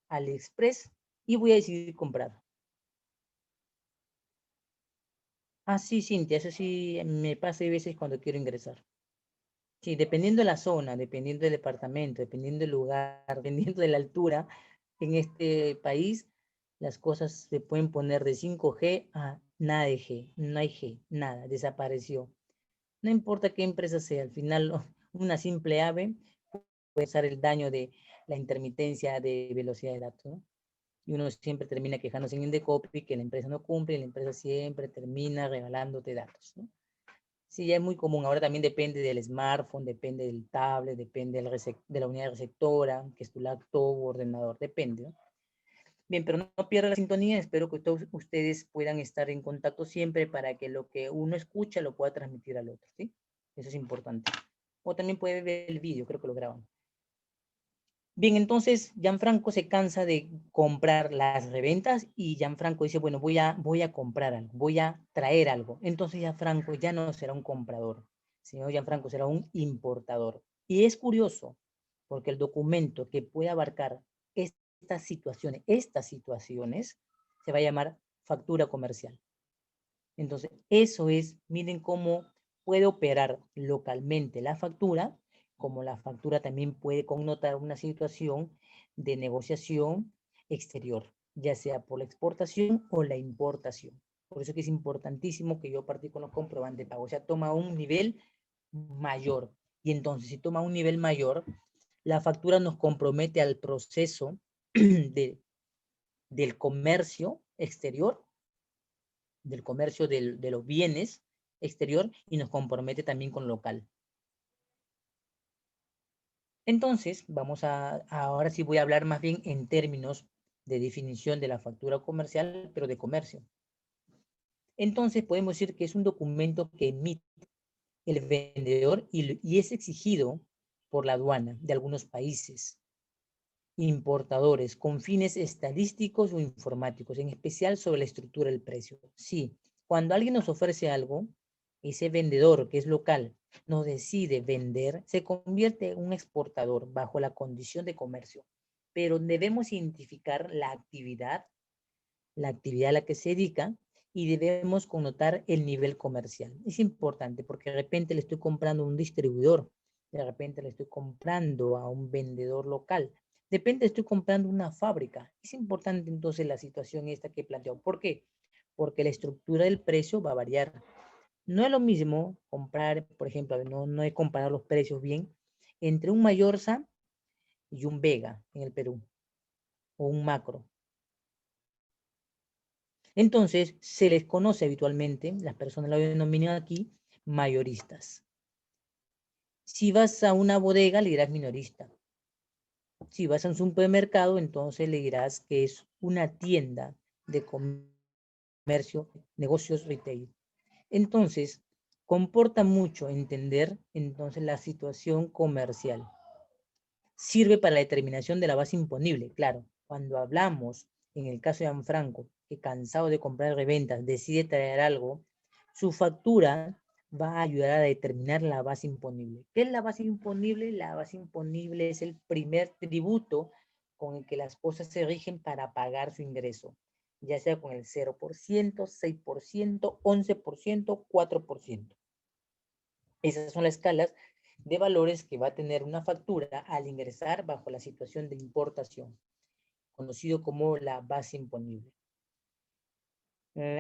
AliExpress y voy a decidir comprar. Ah, sí, Cintia, eso sí me pasa a veces cuando quiero ingresar. Sí, dependiendo de la zona, dependiendo del departamento, dependiendo del lugar, dependiendo de la altura, en este país las cosas se pueden poner de 5G a nada de G, no hay G, nada, desapareció. No importa qué empresa sea, al final una simple ave puede usar el daño de la intermitencia de velocidad de datos, ¿no? Y uno siempre termina quejándose en Indecopy que la empresa no cumple y la empresa siempre termina regalándote datos, ¿no? Sí, ya es muy común. Ahora también depende del smartphone, depende del tablet, depende de la unidad receptora, que es tu laptop o ordenador, depende, ¿no? Bien, pero no pierda la sintonía. Espero que todos ustedes puedan estar en contacto siempre para que lo que uno escucha lo pueda transmitir al otro, ¿sí? Eso es importante. O también puede ver el vídeo, creo que lo graban. Bien, entonces Gianfranco se cansa de comprar las reventas y Gianfranco dice, bueno, voy a comprar algo, voy a traer algo. Entonces Gianfranco ya no será un comprador, sino Gianfranco será un importador. Y es curioso, porque el documento que puede abarcar estas situaciones, se va a llamar factura comercial. Entonces, eso es, miren cómo puede operar localmente la factura, como la factura también puede connotar una situación de negociación exterior, ya sea por la exportación o la importación. Por eso que es importantísimo que yo partí con los comprobantes de pago. O sea, toma un nivel mayor. Y entonces, si toma un nivel mayor, la factura nos compromete al proceso del comercio exterior, del comercio de los bienes exterior y nos compromete también con local. Entonces, ahora sí voy a hablar más bien en términos de definición de la factura comercial, pero de comercio. Entonces, podemos decir que es un documento que emite el vendedor y es exigido por la aduana de algunos países importadores con fines estadísticos o informáticos, en especial sobre la estructura del precio. Sí, cuando alguien nos ofrece algo, ese vendedor que es local nos decide vender, se convierte en un exportador bajo la condición de comercio. Pero debemos identificar la actividad a la que se dedica y debemos connotar el nivel comercial. Es importante porque de repente le estoy comprando a un distribuidor, de repente le estoy comprando a un vendedor local, de repente estoy comprando una fábrica. Es importante entonces la situación esta que he planteado. ¿Por qué? Porque la estructura del precio va a variar. No es lo mismo comprar, por ejemplo, no he comparado los precios bien, entre un Mayorsa y un Vega en el Perú, o un Macro. Entonces, se les conoce habitualmente, las personas lo denominan aquí, mayoristas. Si vas a una bodega, le dirás minorista. Si vas a un supermercado, entonces le dirás que es una tienda de comercio, negocios retail. Entonces, comporta mucho entender entonces la situación comercial. Sirve para la determinación de la base imponible. Claro, cuando hablamos, en el caso de Gianfranco, que cansado de comprar reventas, decide traer algo, su factura va a ayudar a determinar la base imponible. ¿Qué es la base imponible? La base imponible es el primer tributo con el que las cosas se rigen para pagar su ingreso, ya sea con el 0%, 6%, 11%, 4%. Esas son las escalas de valores que va a tener una factura al ingresar bajo la situación de importación, conocido como la base imponible.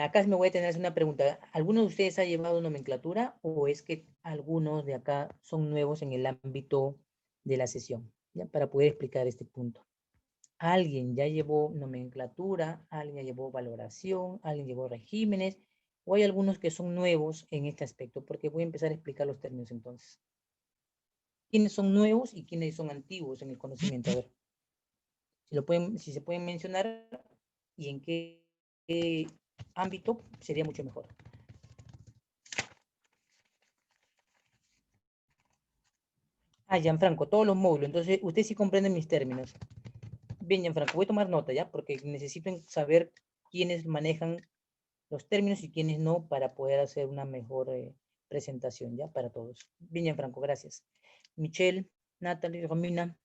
Acá me voy a tener una pregunta. ¿Alguno de ustedes ha llevado nomenclatura o es que algunos de acá son nuevos en el ámbito de la sesión? ¿Ya? Para poder explicar este punto. ¿Alguien ya llevó nomenclatura? ¿Alguien ya llevó valoración? ¿Alguien llevó regímenes? ¿O hay algunos que son nuevos en este aspecto? Porque voy a empezar a explicar los términos entonces. ¿Quiénes son nuevos y quiénes son antiguos en el conocimiento? A ver, si se pueden mencionar y en qué ámbito sería mucho mejor. Gianfranco, todos los módulos. Entonces, usted sí comprende mis términos. Bien, Gianfranco, voy a tomar nota ya, porque necesito saber quiénes manejan los términos y quiénes no para poder hacer una mejor presentación ya para todos. Bien, Gianfranco, gracias. Michelle, Natalie, Romina.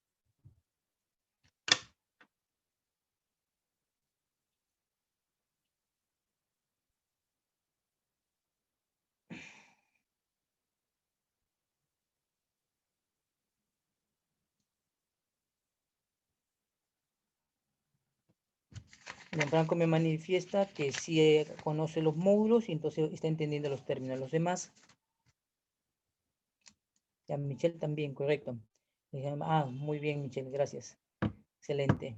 Gianfranco me manifiesta que sí conoce los módulos y entonces está entendiendo los términos. Los demás. Ya, Michelle también, correcto. Muy bien, Michelle, gracias. Excelente.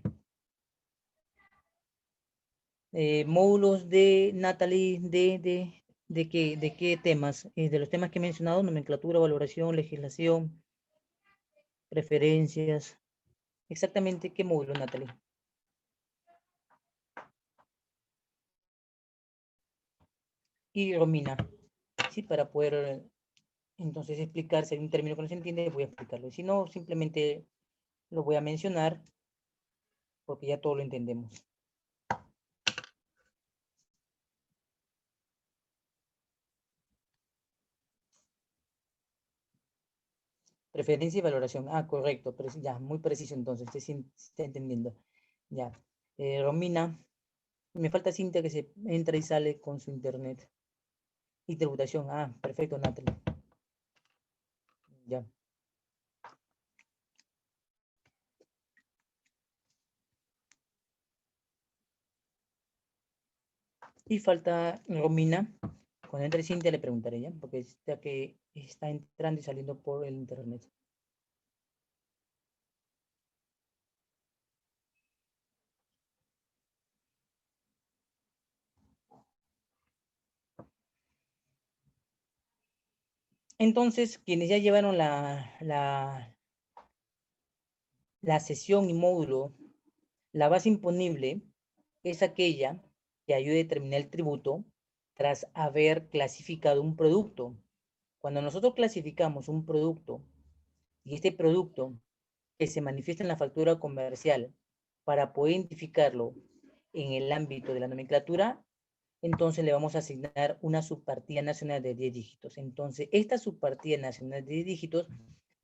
Módulos de Natalie, ¿de qué temas? De los temas que he mencionado, nomenclatura, valoración, legislación, preferencias. Exactamente, ¿qué módulo, Natalie? Y Romina, sí, para poder entonces explicar, si hay un término que no se entiende, voy a explicarlo. Si no, simplemente lo voy a mencionar porque ya todo lo entendemos. Preferencia y valoración. Correcto, ya, muy preciso entonces, usted sí está entendiendo. Ya. Romina, me falta Cintia que se entra y sale con su internet. Y tributación. Perfecto, Natalie. Ya. Y falta Romina. Cuando entre Cintia le preguntaré ya, porque ya que está entrando y saliendo por el internet. Entonces, quienes ya llevaron la sesión y módulo, la base imponible es aquella que ayuda a determinar el tributo tras haber clasificado un producto. Cuando nosotros clasificamos un producto y este producto que se manifiesta en la factura comercial para poder identificarlo en el ámbito de la nomenclatura, entonces le vamos a asignar una subpartida nacional de 10 dígitos. Entonces, esta subpartida nacional de 10 dígitos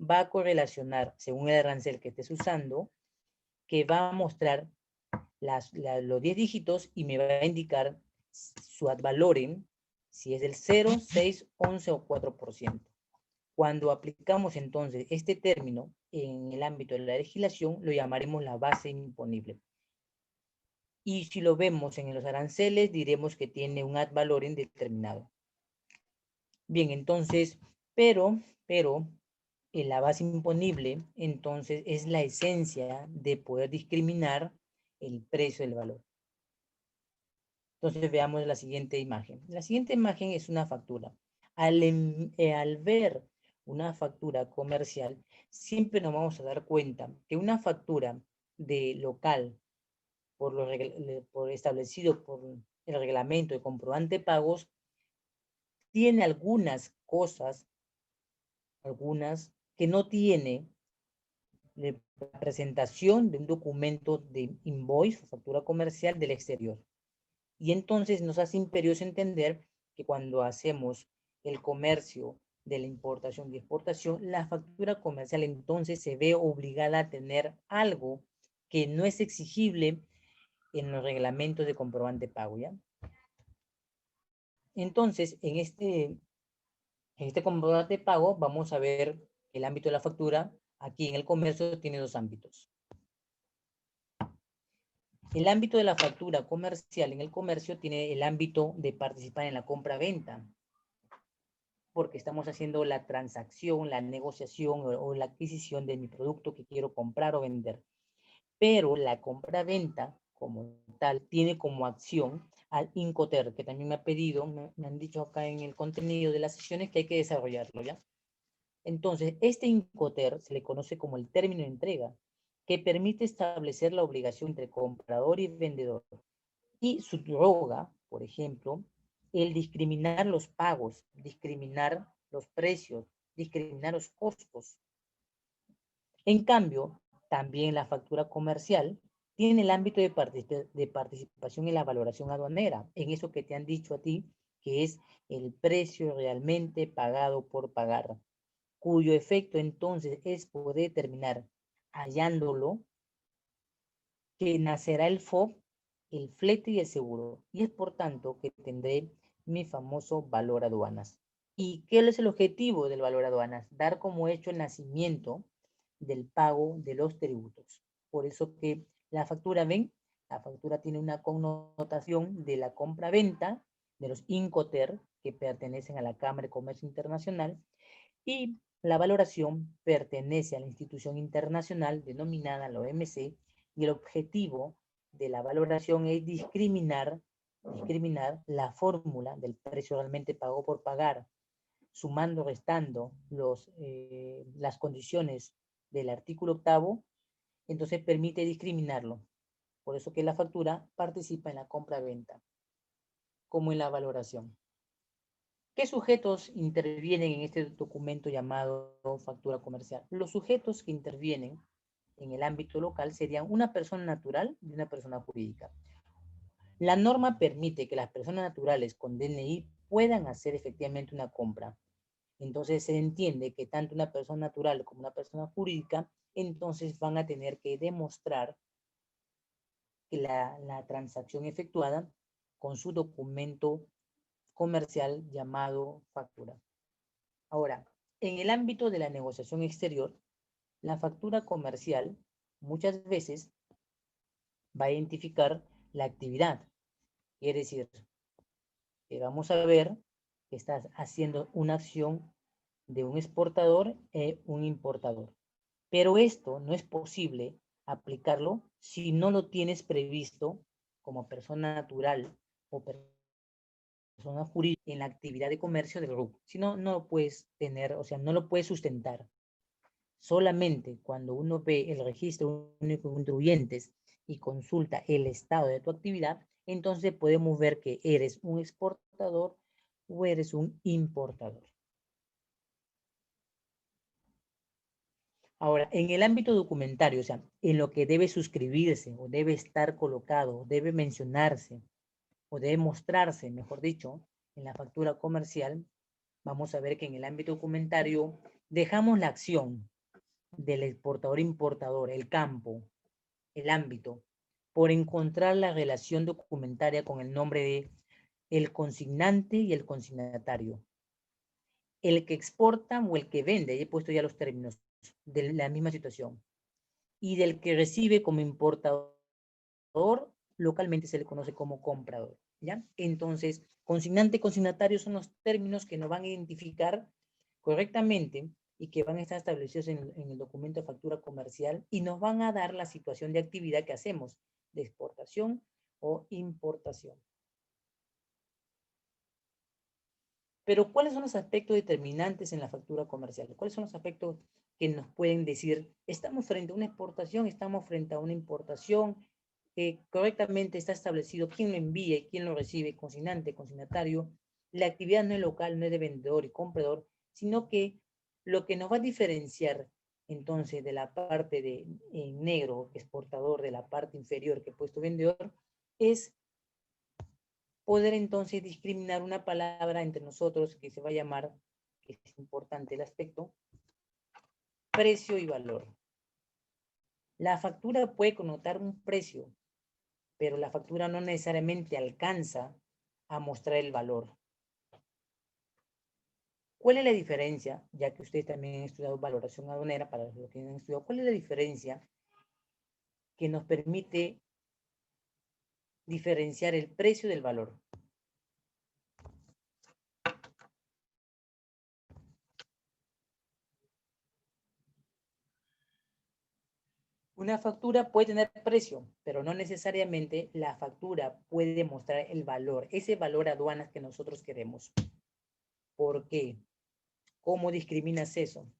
va a correlacionar, según el arancel que estés usando, que va a mostrar los 10 dígitos y me va a indicar su ad valorem, si es del 0, 6, 11 o 4%. Cuando aplicamos entonces este término en el ámbito de la legislación, lo llamaremos la base imponible. Y si lo vemos en los aranceles, diremos que tiene un ad valorem determinado. Bien, entonces, pero, en la base imponible, entonces, es la esencia de poder discriminar el precio del valor. Entonces, veamos la siguiente imagen. La siguiente imagen es una factura. Al ver una factura comercial, siempre nos vamos a dar cuenta que una factura de local, por establecido por el reglamento de comprobante de pagos, tiene algunas cosas, algunas que no tiene la presentación de un documento de invoice, factura comercial del exterior. Y entonces nos hace imperioso entender que cuando hacemos el comercio de la importación y exportación, la factura comercial entonces se ve obligada a tener algo que no es exigible en los reglamentos de comprobante de pago, ¿ya? Entonces, en este comprobante de pago vamos a ver el ámbito de la factura. Aquí en el comercio tiene dos ámbitos. El ámbito de la factura comercial en el comercio tiene el ámbito de participar en la compra-venta, porque estamos haciendo la transacción, la negociación o la adquisición de mi producto que quiero comprar o vender. Pero la compra-venta como tal tiene como acción al Incoterm, que también me ha pedido, me han dicho acá en el contenido de las sesiones que hay que desarrollarlo, ¿ya? Entonces, este Incoterm se le conoce como el término de entrega, que permite establecer la obligación entre comprador y vendedor. Y subroga, por ejemplo, el discriminar los pagos, discriminar los precios, discriminar los costos. En cambio, también la factura comercial tiene el ámbito de participación en la valoración aduanera, en eso que te han dicho a ti, que es el precio realmente pagado por pagar, cuyo efecto entonces es poder determinar, hallándolo, que nacerá el FOB, el flete y el seguro, y es por tanto que tendré mi famoso valor aduanas. ¿Y qué es el objetivo del valor aduanas? Dar como hecho el nacimiento del pago de los tributos. Por eso que la factura, ven, la factura tiene una connotación de la compra-venta de los Incoterm que pertenecen a la Cámara de Comercio Internacional, y la valoración pertenece a la institución internacional denominada la OMC, y el objetivo de la valoración es discriminar la fórmula del precio realmente pagado por pagar, sumando, restando las condiciones del artículo 8º, entonces permite discriminarlo. Por eso que la factura participa en la compra-venta, como en la valoración. ¿Qué sujetos intervienen en este documento llamado factura comercial? Los sujetos que intervienen en el ámbito local serían una persona natural y una persona jurídica. La norma permite que las personas naturales con DNI puedan hacer efectivamente una compra. Entonces se entiende que tanto una persona natural como una persona jurídica entonces van a tener que demostrar que la transacción efectuada con su documento comercial llamado factura. Ahora, en el ámbito de la negociación exterior, la factura comercial muchas veces va a identificar la actividad. Quiere decir que vamos a ver que estás haciendo una acción de un exportador e un importador. Pero esto no es posible aplicarlo si no lo tienes previsto como persona natural o persona jurídica en la actividad de comercio del RUC. Si no, no lo puedes tener, o sea, no lo puedes sustentar. Solamente cuando uno ve el registro único de contribuyentes y consulta el estado de tu actividad, entonces podemos ver que eres un exportador o eres un importador. Ahora, en el ámbito documentario, o sea, en lo que debe suscribirse o debe estar colocado, debe mencionarse o debe mostrarse, mejor dicho, en la factura comercial, vamos a ver que en el ámbito documentario dejamos la acción del exportador-importador, el campo, el ámbito, por encontrar la relación documentaria con el nombre de el consignante y el consignatario. El que exporta o el que vende, he puesto ya los términos de la misma situación. Y del que recibe como importador, localmente se le conoce como comprador, ¿ya? Entonces, consignante y consignatario son los términos que nos van a identificar correctamente y que van a estar establecidos en el documento de factura comercial y nos van a dar la situación de actividad que hacemos, de exportación o importación. Pero, ¿cuáles son los aspectos determinantes en la factura comercial? ¿Cuáles son los aspectos que nos pueden decir, estamos frente a una exportación, estamos frente a una importación, correctamente está establecido quién lo envía y quién lo recibe, consignante, consignatario? La actividad no es local, no es de vendedor y comprador, sino que lo que nos va a diferenciar entonces de la parte de negro, exportador, de la parte inferior que he puesto vendedor, es poder entonces discriminar una palabra entre nosotros que se va a llamar, que es importante el aspecto, precio y valor. La factura puede connotar un precio, pero la factura no necesariamente alcanza a mostrar el valor. ¿Cuál es la diferencia? Ya que ustedes también han estudiado valoración aduanera, para los que han estudiado, ¿cuál es la diferencia que nos permite diferenciar el precio del valor? Una factura puede tener precio, pero no necesariamente la factura puede demostrar el valor, ese valor aduanas que nosotros queremos. ¿Por qué? ¿Cómo discriminas eso?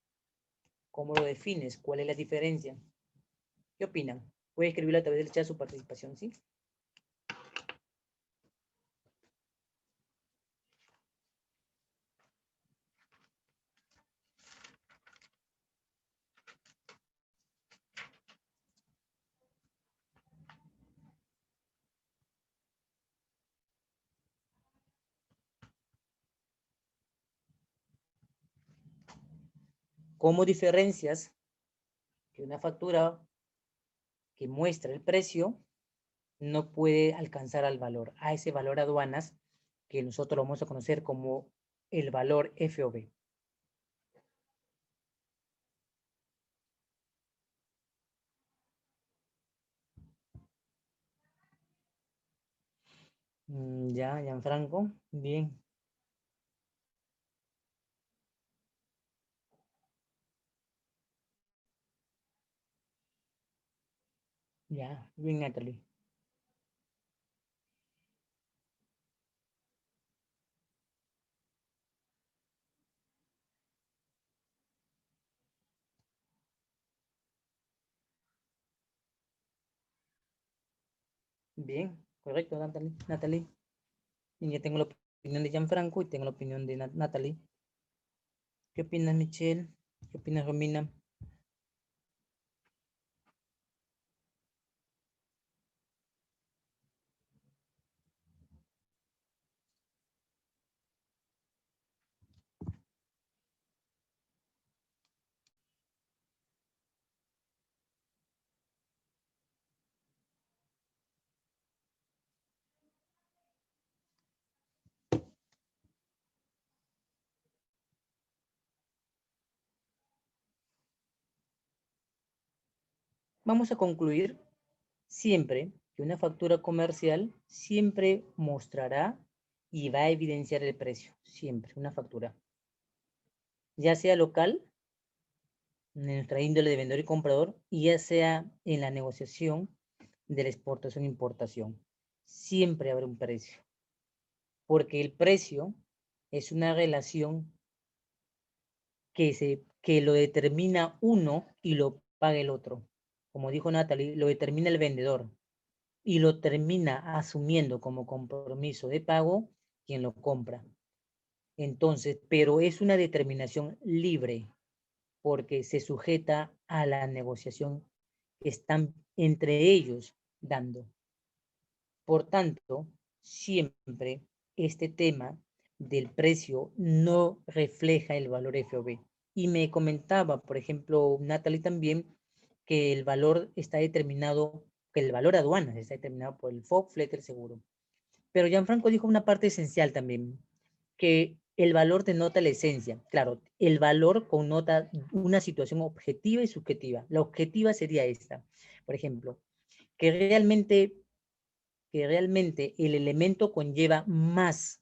¿Cómo lo defines? ¿Cuál es la diferencia? ¿Qué opinan? Puede escribirlo a través del chat su participación, ¿sí? ¿Cómo diferencias que una factura que muestra el precio no puede alcanzar al valor, a ese valor aduanas que nosotros lo vamos a conocer como el valor FOB? Ya, Gianfranco, bien. Ya, bien, Natalie. Bien, correcto, Natalie. Natalie. Y ya tengo la opinión de Gianfranco y tengo la opinión de Natalie. ¿Qué opinas, Michelle? ¿Qué opinas, Romina? Vamos a concluir siempre que una factura comercial siempre mostrará y va a evidenciar el precio. Siempre, una factura. Ya sea local, en nuestra índole de vendedor y comprador, y ya sea en la negociación de la exportación e importación. Siempre habrá un precio. Porque el precio es una relación que lo determina uno y lo paga el otro. Como dijo Natalie, lo determina el vendedor y lo termina asumiendo como compromiso de pago quien lo compra. Entonces, pero es una determinación libre porque se sujeta a la negociación que están entre ellos dando. Por tanto, siempre este tema del precio no refleja el valor FOB. Y me comentaba, por ejemplo, Natalie también, que el valor está determinado, que el valor aduanas está determinado por el FOB, flete, el seguro. Pero Gianfranco dijo una parte esencial también, que el valor denota la esencia. Claro, el valor connota una situación objetiva y subjetiva. La objetiva sería esta, por ejemplo, que realmente el elemento conlleva más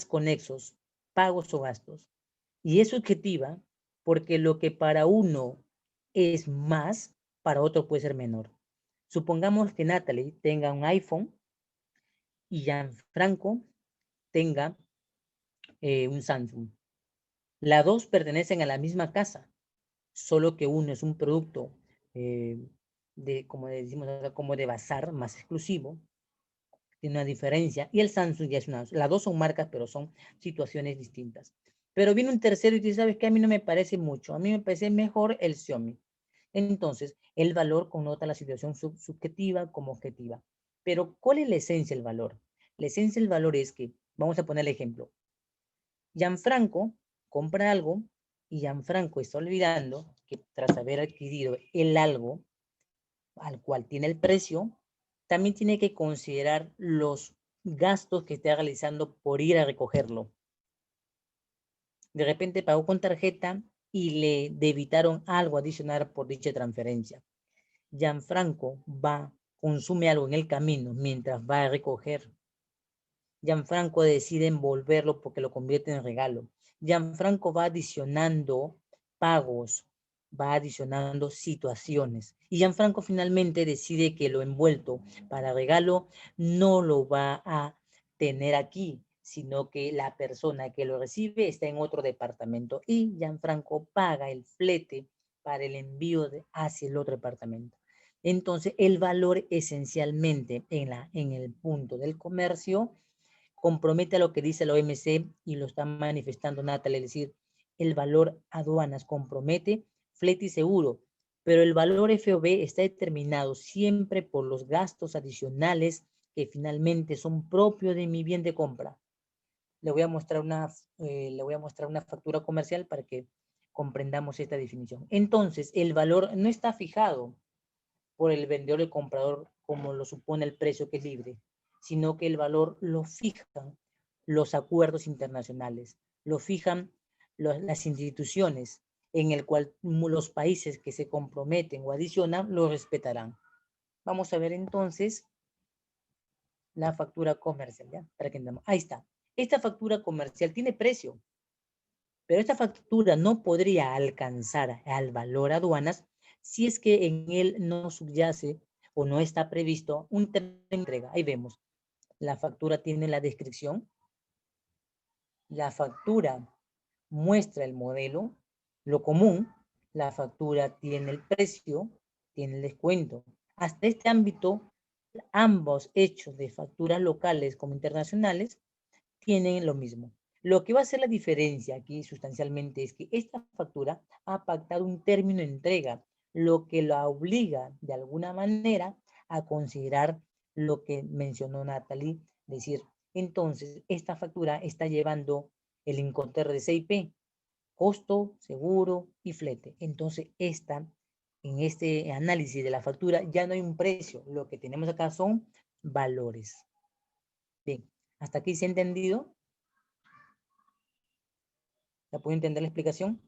conexos, pagos o gastos. Y es subjetiva porque lo que para uno es más, para otro puede ser menor. Supongamos que Natalie tenga un iPhone y Gianfranco tenga un Samsung. Las dos pertenecen a la misma casa, solo que uno es un producto como decimos, como de bazar, más exclusivo, tiene una diferencia, y el Samsung ya es las dos son marcas, pero son situaciones distintas. Pero viene un tercero y dice, ¿sabes qué? A mí no me parece mucho, a mí me parece mejor el Xiaomi. Entonces, el valor connota la situación subjetiva como objetiva. Pero, ¿cuál es la esencia del valor? La esencia del valor es que, vamos a poner el ejemplo, Gianfranco compra algo y Gianfranco está olvidando que tras haber adquirido el algo al cual tiene el precio, también tiene que considerar los gastos que está realizando por ir a recogerlo. De repente pagó con tarjeta y le debitaron algo adicional por dicha transferencia. Gianfranco consume algo en el camino mientras va a recoger. Gianfranco decide envolverlo porque lo convierte en regalo. Gianfranco va adicionando pagos, va adicionando situaciones. Y Gianfranco finalmente decide que lo envuelto para regalo no lo va a tener aquí, sino que la persona que lo recibe está en otro departamento y Gianfranco paga el flete para el envío hacia el otro departamento. Entonces, el valor esencialmente en el punto del comercio compromete a lo que dice la OMC y lo está manifestando Natalie, es decir, el valor aduanas compromete flete y seguro, pero el valor FOB está determinado siempre por los gastos adicionales que finalmente son propios de mi bien de compra. Le voy a mostrar una factura comercial para que comprendamos esta definición. Entonces, el valor no está fijado por el vendedor o el comprador como lo supone el precio que es libre, sino que el valor lo fijan los acuerdos internacionales, lo fijan las instituciones en el cual los países que se comprometen o adicionan lo respetarán. Vamos a ver entonces la factura comercial, ¿ya? Para que entendamos. Ahí está. Esta factura comercial tiene precio, pero esta factura no podría alcanzar al valor aduanas si es que en él no subyace o no está previsto un término de entrega. Ahí vemos. La factura tiene la descripción. La factura muestra el modelo. Lo común, la factura tiene el precio, tiene el descuento. Hasta este ámbito, ambos hechos de facturas locales como internacionales tienen lo mismo. Lo que va a hacer la diferencia aquí sustancialmente es que esta factura ha pactado un término de entrega, lo que la obliga de alguna manera a considerar lo que mencionó Natalie, decir, entonces esta factura está llevando el Incoterm de CIP, costo, seguro y flete. Entonces en este análisis de la factura ya no hay un precio, lo que tenemos acá son valores. Bien, ¿hasta aquí se ha entendido? ¿La puedo entender la explicación?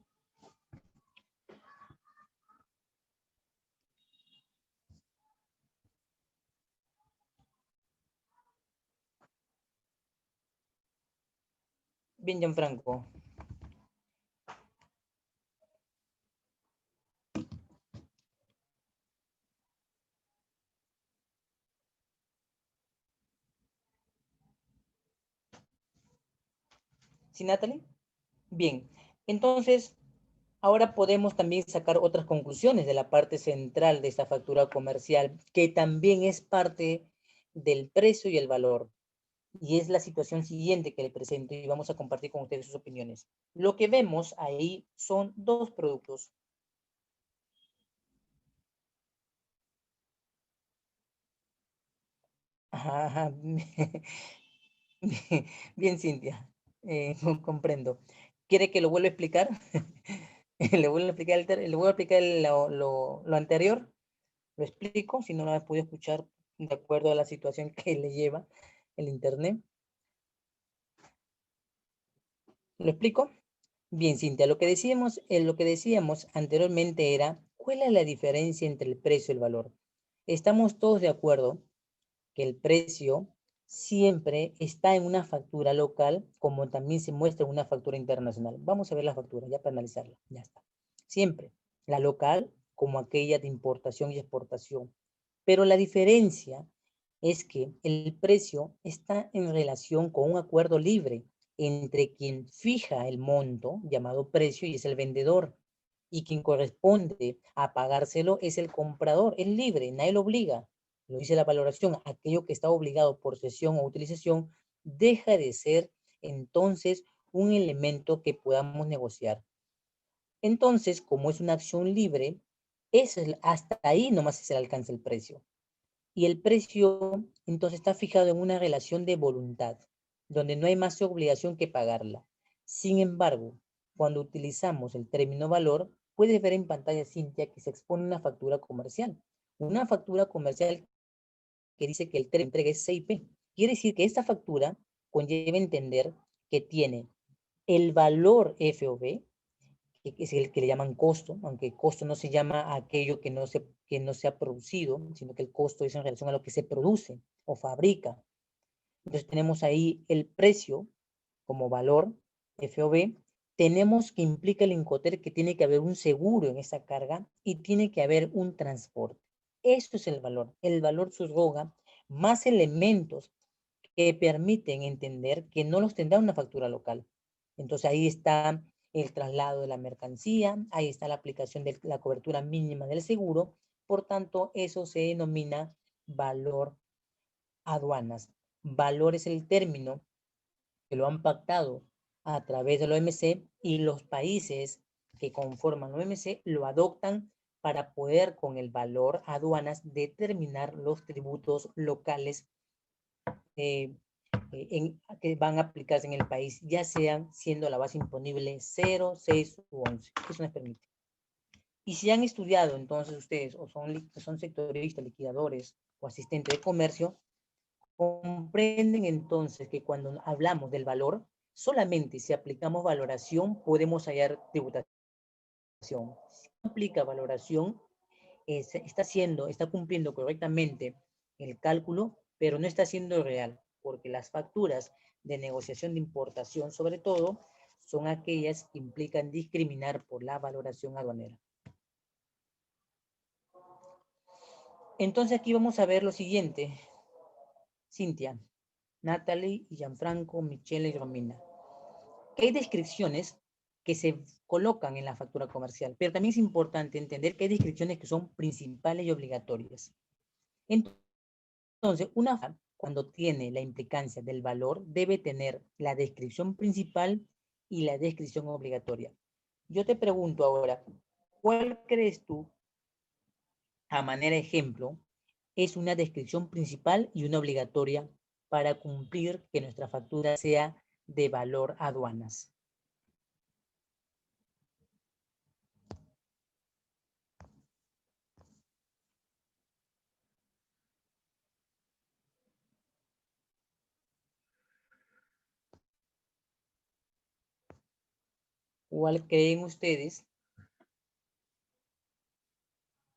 Bien, Gianfranco. ¿Sí, Natalie? Bien, entonces ahora podemos también sacar otras conclusiones de la parte central de esta factura comercial, que también es parte del precio y el valor. Y es la situación siguiente que le presento y vamos a compartir con ustedes sus opiniones. Lo que vemos ahí son dos productos. Ajá, ajá. Bien, Cintia, comprendo. ¿Quiere que lo vuelva a explicar? ¿Le vuelvo a explicar, le voy a explicar lo anterior? Lo explico, si no lo has podido escuchar de acuerdo a la situación que le lleva el internet. ¿Lo explico? Bien, Cintia, lo que decíamos anteriormente era, ¿cuál es la diferencia entre el precio y el valor? Estamos todos de acuerdo que el precio siempre está en una factura local, como también se muestra en una factura internacional. Vamos a ver la factura, ya para analizarla. Ya está. Siempre, la local como aquella de importación y exportación. Pero la diferencia es que el precio está en relación con un acuerdo libre entre quien fija el monto, llamado precio, y es el vendedor. Y quien corresponde a pagárselo es el comprador. Es libre, nadie lo obliga. Lo dice la valoración. Aquello que está obligado por cesión o utilización deja de ser entonces un elemento que podamos negociar. Entonces, como es una acción libre, hasta ahí nomás se le alcanza el precio. Y el precio entonces está fijado en una relación de voluntad, donde no hay más obligación que pagarla. Sin embargo, cuando utilizamos el término valor, puedes ver en pantalla, Cintia, que se expone una factura comercial. Una factura comercial que dice que el término de entrega es CIP. Quiere decir que esta factura conlleva entender que tiene el valor FOB, que es el que le llaman costo, aunque costo no se llama aquello que no se ha producido, sino que el costo es en relación a lo que se produce o fabrica. Entonces tenemos ahí el precio como valor FOB. Tenemos que implica el Incoterm que tiene que haber un seguro en esa carga y tiene que haber un transporte. Eso es el valor. El valor subroga más elementos que permiten entender que no los tendrá una factura local. Entonces ahí está el traslado de la mercancía, ahí está la aplicación de la cobertura mínima del seguro, por tanto eso se denomina valor aduanas. Valor es el término que lo han pactado a través de la OMC y los países que conforman la OMC lo adoptan para poder con el valor aduanas determinar los tributos locales que van a aplicarse en el país, ya sean siendo la base imponible 0, 6 u 11. Eso nos permite. Y si han estudiado entonces ustedes o son sectoristas, liquidadores o asistentes de comercio, comprenden entonces que cuando hablamos del valor, solamente si aplicamos valoración podemos hallar tributación. Si no aplica valoración, está cumpliendo correctamente el cálculo, pero no está siendo real, porque las facturas de negociación de importación, sobre todo, son aquellas que implican discriminar por la valoración aduanera. Entonces aquí vamos a ver lo siguiente. Cintia, Natalie, Gianfranco, Michelle y Romina. Que hay descripciones que se colocan en la factura comercial, pero también es importante entender que hay descripciones que son principales y obligatorias. Entonces, cuando tiene la implicancia del valor, debe tener la descripción principal y la descripción obligatoria. Yo te pregunto ahora, ¿cuál crees tú, a manera de ejemplo, es una descripción principal y una obligatoria para cumplir que nuestra factura sea de valor aduanas? ¿Cuál creen ustedes?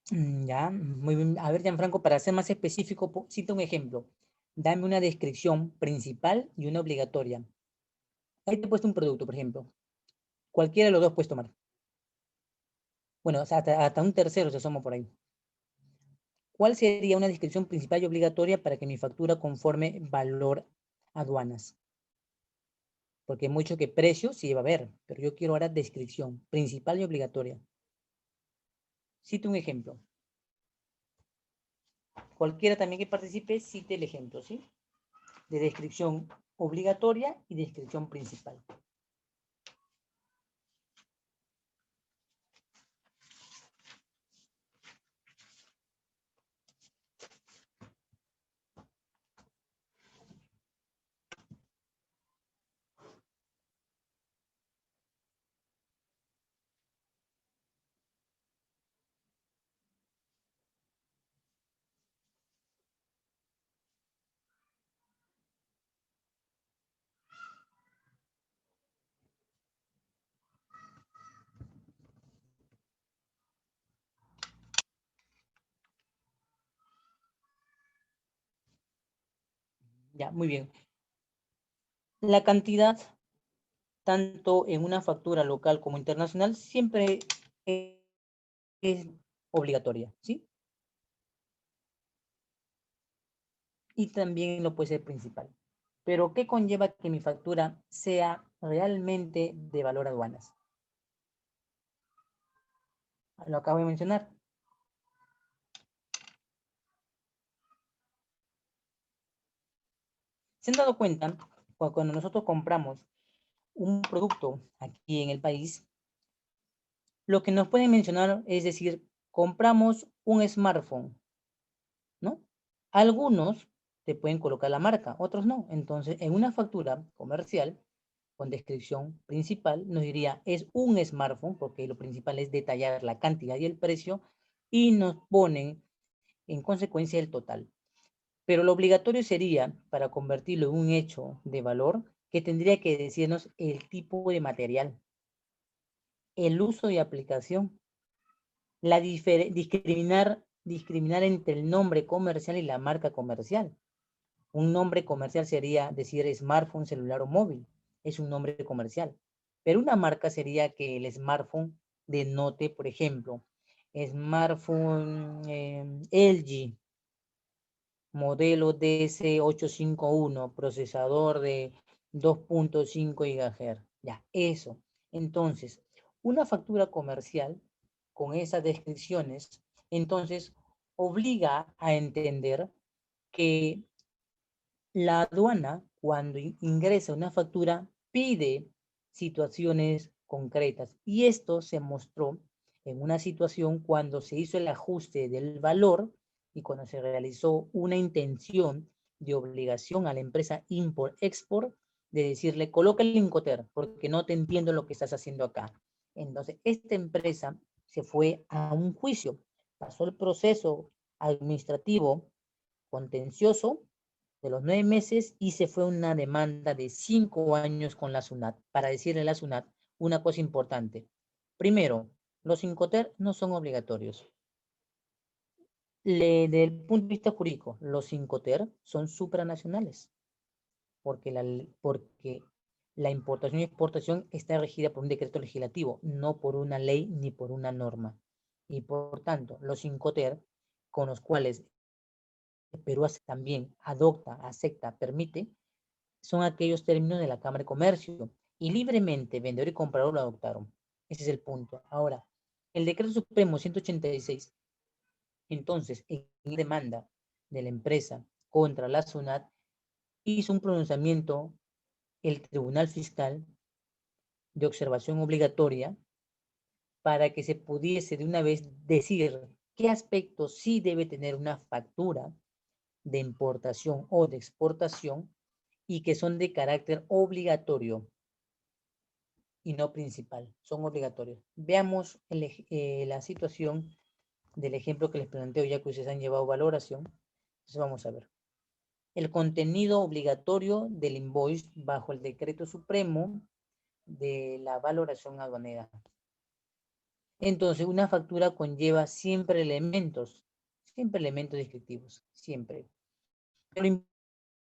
Ya, muy bien. A ver, Gianfranco, para ser más específico, cita un ejemplo. Dame una descripción principal y una obligatoria. Ahí te he puesto un producto, por ejemplo. Cualquiera de los dos puedes tomar. Bueno, o sea, hasta un tercero se asoma por ahí. ¿Cuál sería una descripción principal y obligatoria para que mi factura conforme valor aduanas? Porque mucho que precio sí va a haber, pero yo quiero ahora descripción principal y obligatoria. Cite un ejemplo. Cualquiera también que participe, cite el ejemplo, ¿sí? De descripción obligatoria y descripción principal. Ya, muy bien. La cantidad, tanto en una factura local como internacional, siempre es obligatoria, ¿sí? Y también lo puede ser principal. Pero, ¿qué conlleva que mi factura sea realmente de valor aduanas? Lo acabo de mencionar. ¿Se han dado cuenta? Cuando nosotros compramos un producto aquí en el país, lo que nos pueden mencionar es decir, compramos un smartphone, ¿no? Algunos te pueden colocar la marca, otros no. Entonces, en una factura comercial, con descripción principal, nos diría, es un smartphone, porque lo principal es detallar la cantidad y el precio, y nos ponen en consecuencia el total. Pero lo obligatorio sería, para convertirlo en un hecho de valor, que tendría que decirnos el tipo de material, el uso y aplicación, discriminar entre el nombre comercial y la marca comercial. Un nombre comercial sería decir smartphone, celular o móvil. Es un nombre comercial. Pero una marca sería que el smartphone denote, por ejemplo, smartphone LG, modelo DS851, procesador de 2.5 GHz. Ya, eso. Entonces, una factura comercial con esas descripciones, entonces obliga a entender que la aduana, cuando ingresa una factura, pide situaciones concretas. Y esto se mostró en una situación cuando se hizo el ajuste del valor y cuando se realizó una intención de obligación a la empresa Import-Export de decirle, coloca el Incoterm, porque no te entiendo lo que estás haciendo acá. Entonces, esta empresa se fue a un juicio, pasó el proceso administrativo contencioso de los 9 meses y se fue una demanda de 5 años con la SUNAT para decirle a la SUNAT una cosa importante. Primero, los Incoterm no son obligatorios. Desde el punto de vista jurídico, los Incoterm son supranacionales porque la importación y exportación está regida por un decreto legislativo, no por una ley ni por una norma. Y por tanto, los Incoterm con los cuales Perú también adopta, acepta, permite, son aquellos términos de la Cámara de Comercio y libremente vendedor y comprador lo adoptaron. Ese es el punto. Ahora, el decreto supremo 186, entonces, en demanda de la empresa contra la SUNAT, hizo un pronunciamiento el Tribunal Fiscal de observación obligatoria para que se pudiese de una vez decir qué aspectos sí debe tener una factura de importación o de exportación y que son de carácter obligatorio y no principal, son obligatorios. Veamos la situación del ejemplo que les planteo ya que ustedes han llevado valoración. Entonces vamos a ver. El contenido obligatorio del invoice bajo el decreto supremo de la valoración aduanera. Entonces, una factura conlleva siempre elementos descriptivos, siempre. Pero lo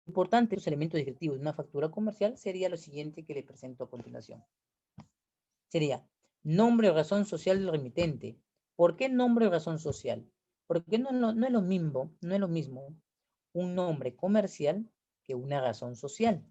importante de los elementos descriptivos de una factura comercial sería lo siguiente que le presento a continuación. Sería nombre o razón social del remitente. ¿Por qué nombre o razón social? Porque no es lo mismo un nombre comercial que una razón social.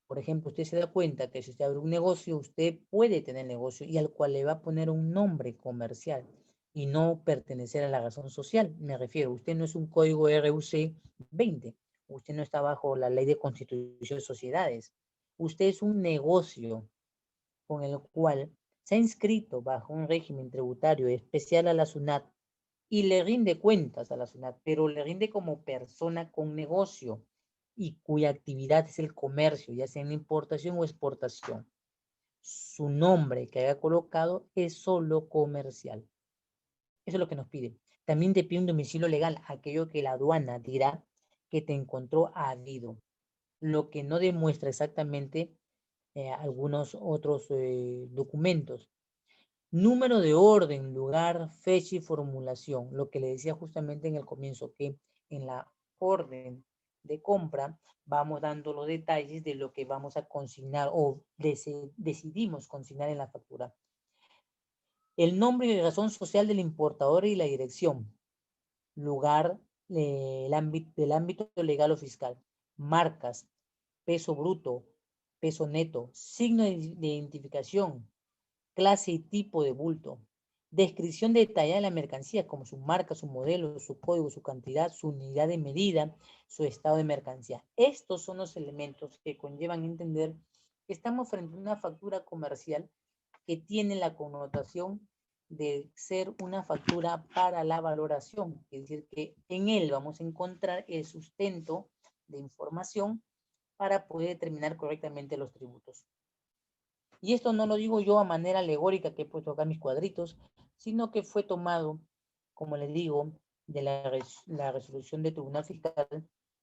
Por ejemplo, usted se da cuenta que si usted abre un negocio, usted puede tener negocio y al cual le va a poner un nombre comercial y no pertenecer a la razón social. Me refiero, usted no es un código RUC 20, usted no está bajo la ley de constitución de sociedades. Usted es un negocio con el cual se ha inscrito bajo un régimen tributario especial a la SUNAT y le rinde cuentas a la SUNAT, pero le rinde como persona con negocio y cuya actividad es el comercio, ya sea en importación o exportación. Su nombre que haya colocado es solo comercial. Eso es lo que nos pide. También te pide un domicilio legal, aquello que la aduana dirá que te encontró habido, lo que no demuestra exactamente algunos otros documentos. Número de orden, lugar, fecha y formulación. Lo que le decía justamente en el comienzo, que en la orden de compra vamos dando los detalles de lo que vamos a consignar o decidimos consignar en la factura. El nombre y razón social del importador y la dirección. Lugar del ámbito legal o fiscal. Marcas, peso bruto, peso neto, signo de identificación, clase y tipo de bulto, descripción detallada de la mercancía como su marca, su modelo, su código, su cantidad, su unidad de medida, su estado de mercancía. Estos son los elementos que conllevan entender que estamos frente a una factura comercial que tiene la connotación de ser una factura para la valoración, es decir, que en él vamos a encontrar el sustento de información para poder determinar correctamente los tributos. Y esto no lo digo yo a manera alegórica que he puesto acá en mis cuadritos, sino que fue tomado, como les digo, de la resolución de Tribunal Fiscal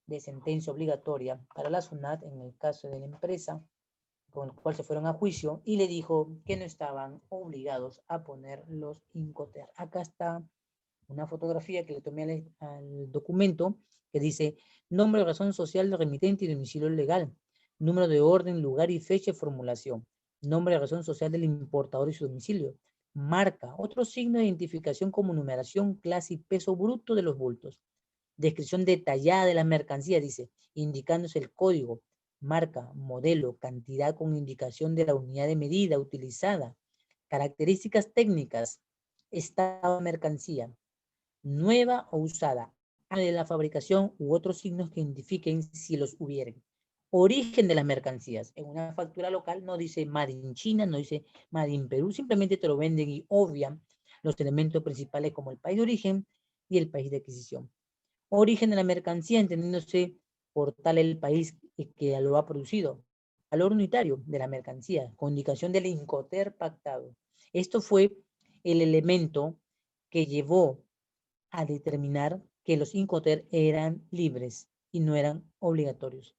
de sentencia obligatoria para la SUNAT en el caso de la empresa, con el cual se fueron a juicio, y le dijo que no estaban obligados a poner los Incoterm. Acá está una fotografía que le tomé al documento que dice nombre, razón social del remitente y domicilio legal, número de orden, lugar y fecha de formulación, nombre y razón social del importador y su domicilio, marca, otro signo de identificación como numeración, clase y peso bruto de los bultos, descripción detallada de la mercancía, dice, indicándose el código, marca, modelo, cantidad con indicación de la unidad de medida utilizada, características técnicas, estado de mercancía, nueva o usada, año de la fabricación u otros signos que identifiquen si los hubieran. Origen de las mercancías. En una factura local no dice Made in China, no dice Made in Perú, simplemente te lo venden y obvian los elementos principales como el país de origen y el país de adquisición. Origen de la mercancía, entendiéndose por tal el país que lo ha producido. Valor unitario de la mercancía, con indicación del Incoterm pactado. Esto fue el elemento que llevó a determinar que los Incoterm eran libres y no eran obligatorios.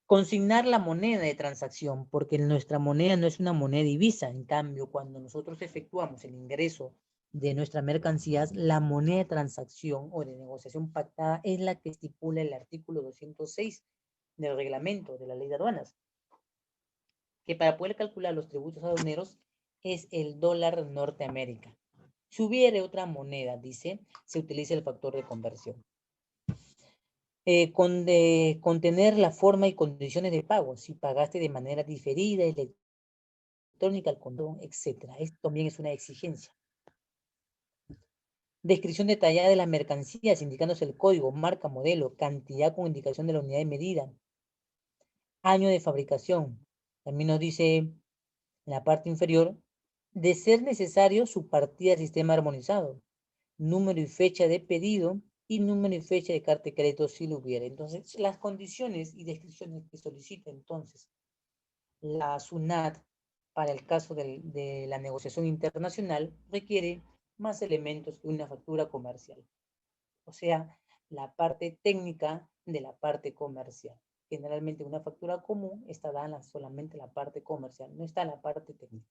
Consignar la moneda de transacción, porque nuestra moneda no es una moneda divisa. En cambio, cuando nosotros efectuamos el ingreso de nuestras mercancías, la moneda de transacción o de negociación pactada es la que estipula el artículo 206 del reglamento de la ley de aduanas, que para poder calcular los tributos aduaneros es el dólar Norteamérica. Si hubiere otra moneda, dice, se utiliza el factor de conversión. Contener la forma y condiciones de pago, si pagaste de manera diferida, electrónica, al contado, etc. Esto también es una exigencia. Descripción detallada de las mercancías, indicándose el código, marca, modelo, cantidad con indicación de la unidad de medida, año de fabricación. También nos dice en la parte inferior, de ser necesario, su partida de sistema armonizado, número y fecha de pedido, y número y fecha de carta de crédito si lo hubiera. Entonces, las condiciones y descripciones que solicita entonces la SUNAT para el caso de la negociación internacional requiere más elementos que una factura comercial. O sea, la parte técnica de la parte comercial. Generalmente una factura común está dada solamente la parte comercial, no está en la parte técnica.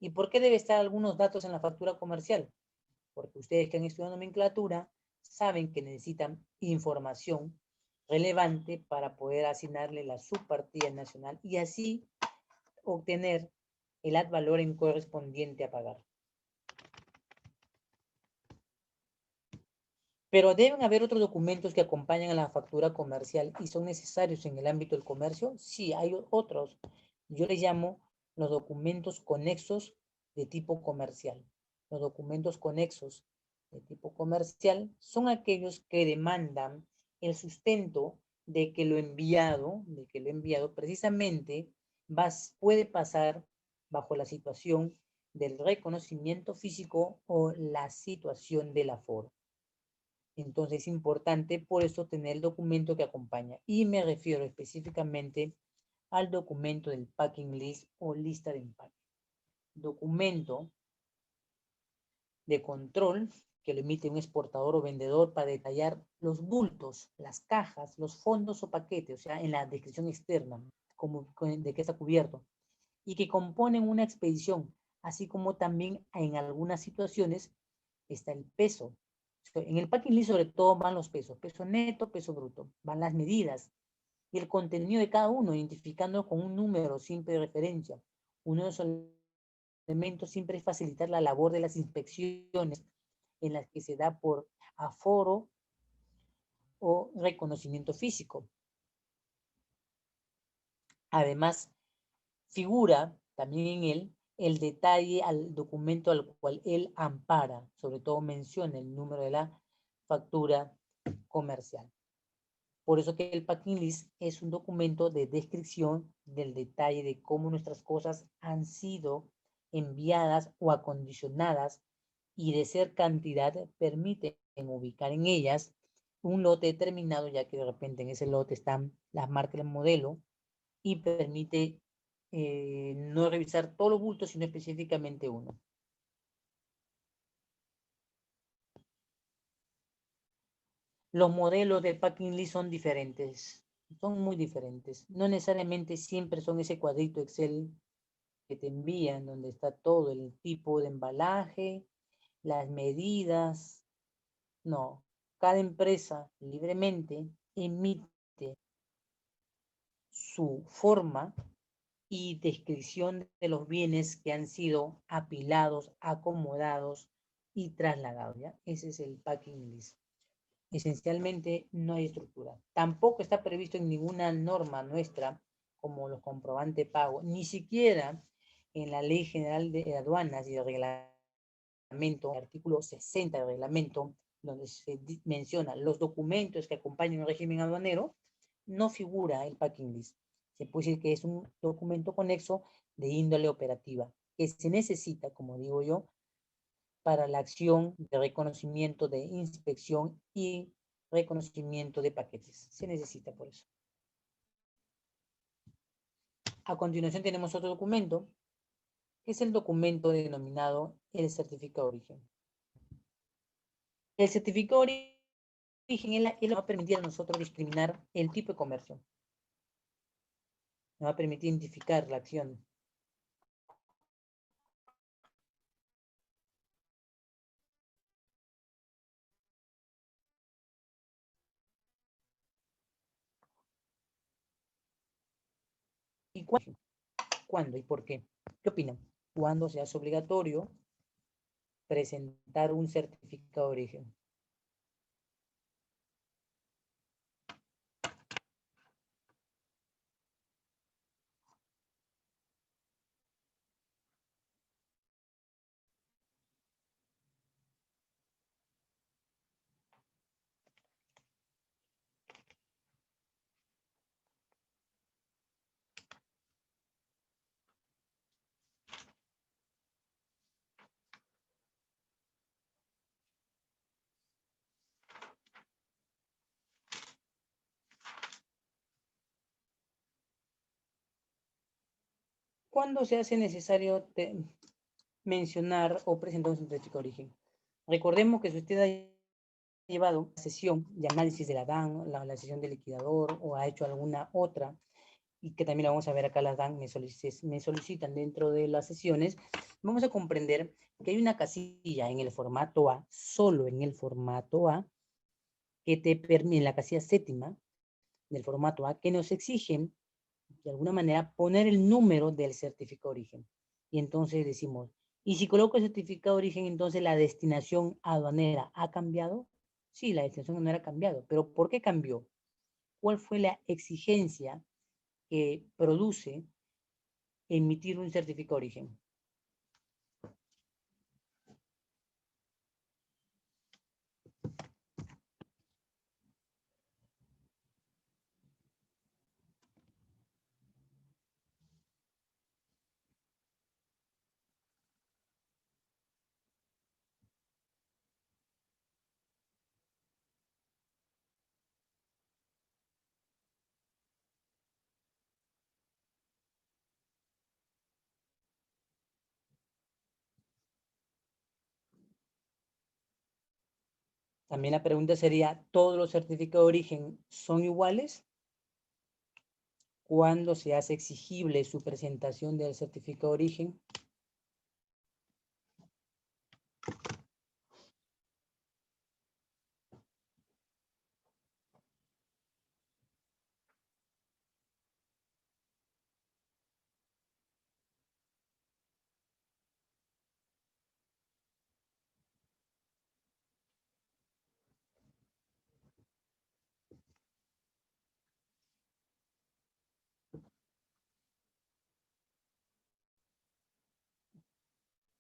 ¿Y por qué debe estar algunos datos en la factura comercial? Porque ustedes que han estudiado nomenclatura saben que necesitan información relevante para poder asignarle la subpartida nacional y así obtener el ad valorem correspondiente a pagar. Pero deben haber otros documentos que acompañan a la factura comercial y son necesarios en el ámbito del comercio. Sí, hay otros. Yo les llamo los documentos conexos de tipo comercial. Los documentos conexos de tipo comercial son aquellos que demandan el sustento de que lo enviado precisamente puede pasar bajo la situación del reconocimiento físico o la situación del aforo. Entonces es importante por eso tener el documento que acompaña. Y me refiero específicamente al documento del packing list o lista de empaque. Documento de control que lo emite un exportador o vendedor para detallar los bultos, las cajas, los fondos o paquetes, o sea, en la descripción externa, de qué está cubierto, y que componen una expedición, así como también en algunas situaciones está el peso. En el packing list sobre todo van los pesos, peso neto, peso bruto, van las medidas y el contenido de cada uno, identificando con un número simple de referencia. Uno de los elementos siempre es facilitar la labor de las inspecciones en las que se da por aforo o reconocimiento físico. Además, figura también en él el detalle al documento al cual él ampara, sobre todo menciona el número de la factura comercial. Por eso que el packing list es un documento de descripción del detalle de cómo nuestras cosas han sido enviadas o acondicionadas y de ser cantidad permiten ubicar en ellas un lote determinado, ya que de repente en ese lote están las marcas del modelo y permite no revisar todos los bultos, sino específicamente uno. Los modelos del packing list son diferentes, son muy diferentes. No necesariamente siempre son ese cuadrito Excel que te envían, donde está todo el tipo de embalaje, las medidas. No, cada empresa libremente emite su forma y descripción de los bienes que han sido apilados, acomodados y trasladados, ¿ya? Ese es el packing list. Esencialmente no hay estructura. Tampoco está previsto en ninguna norma nuestra, como los comprobantes de pago, ni siquiera en la Ley General de Aduanas y de Reglamento, el artículo 60 del reglamento, donde se menciona los documentos que acompañan el régimen aduanero, no figura el packing list. Se puede decir que es un documento conexo de índole operativa, que se necesita, como digo yo, para la acción de reconocimiento de inspección y reconocimiento de paquetes. Se necesita por eso. A continuación tenemos otro documento, que es el documento denominado el certificado de origen. El certificado de origen él va a permitir a nosotros discriminar el tipo de comercio. Nos va a permitir identificar la acción. ¿Y cuándo y por qué? ¿Qué opinan? ¿Cuándo se hace obligatorio presentar un certificado de origen? ¿Cuándo se hace necesario mencionar o presentar un certificado de origen? Recordemos que si usted ha llevado sesión de análisis de la DAN, la sesión de liquidador o ha hecho alguna otra, y que también la vamos a ver acá, las DAN me solicitan dentro de las sesiones, vamos a comprender que hay una casilla en el formato A, solo en el formato A, que te permite, en la casilla séptima del formato A, que nos exigen de alguna manera poner el número del certificado de origen. Y entonces decimos, ¿y si coloco el certificado de origen, entonces la destinación aduanera ha cambiado? Sí, la destinación aduanera ha cambiado, pero ¿por qué cambió? ¿Cuál fue la exigencia que produce emitir un certificado de origen? También la pregunta sería, ¿todos los certificados de origen son iguales? ¿Cuándo se hace exigible su presentación del certificado de origen?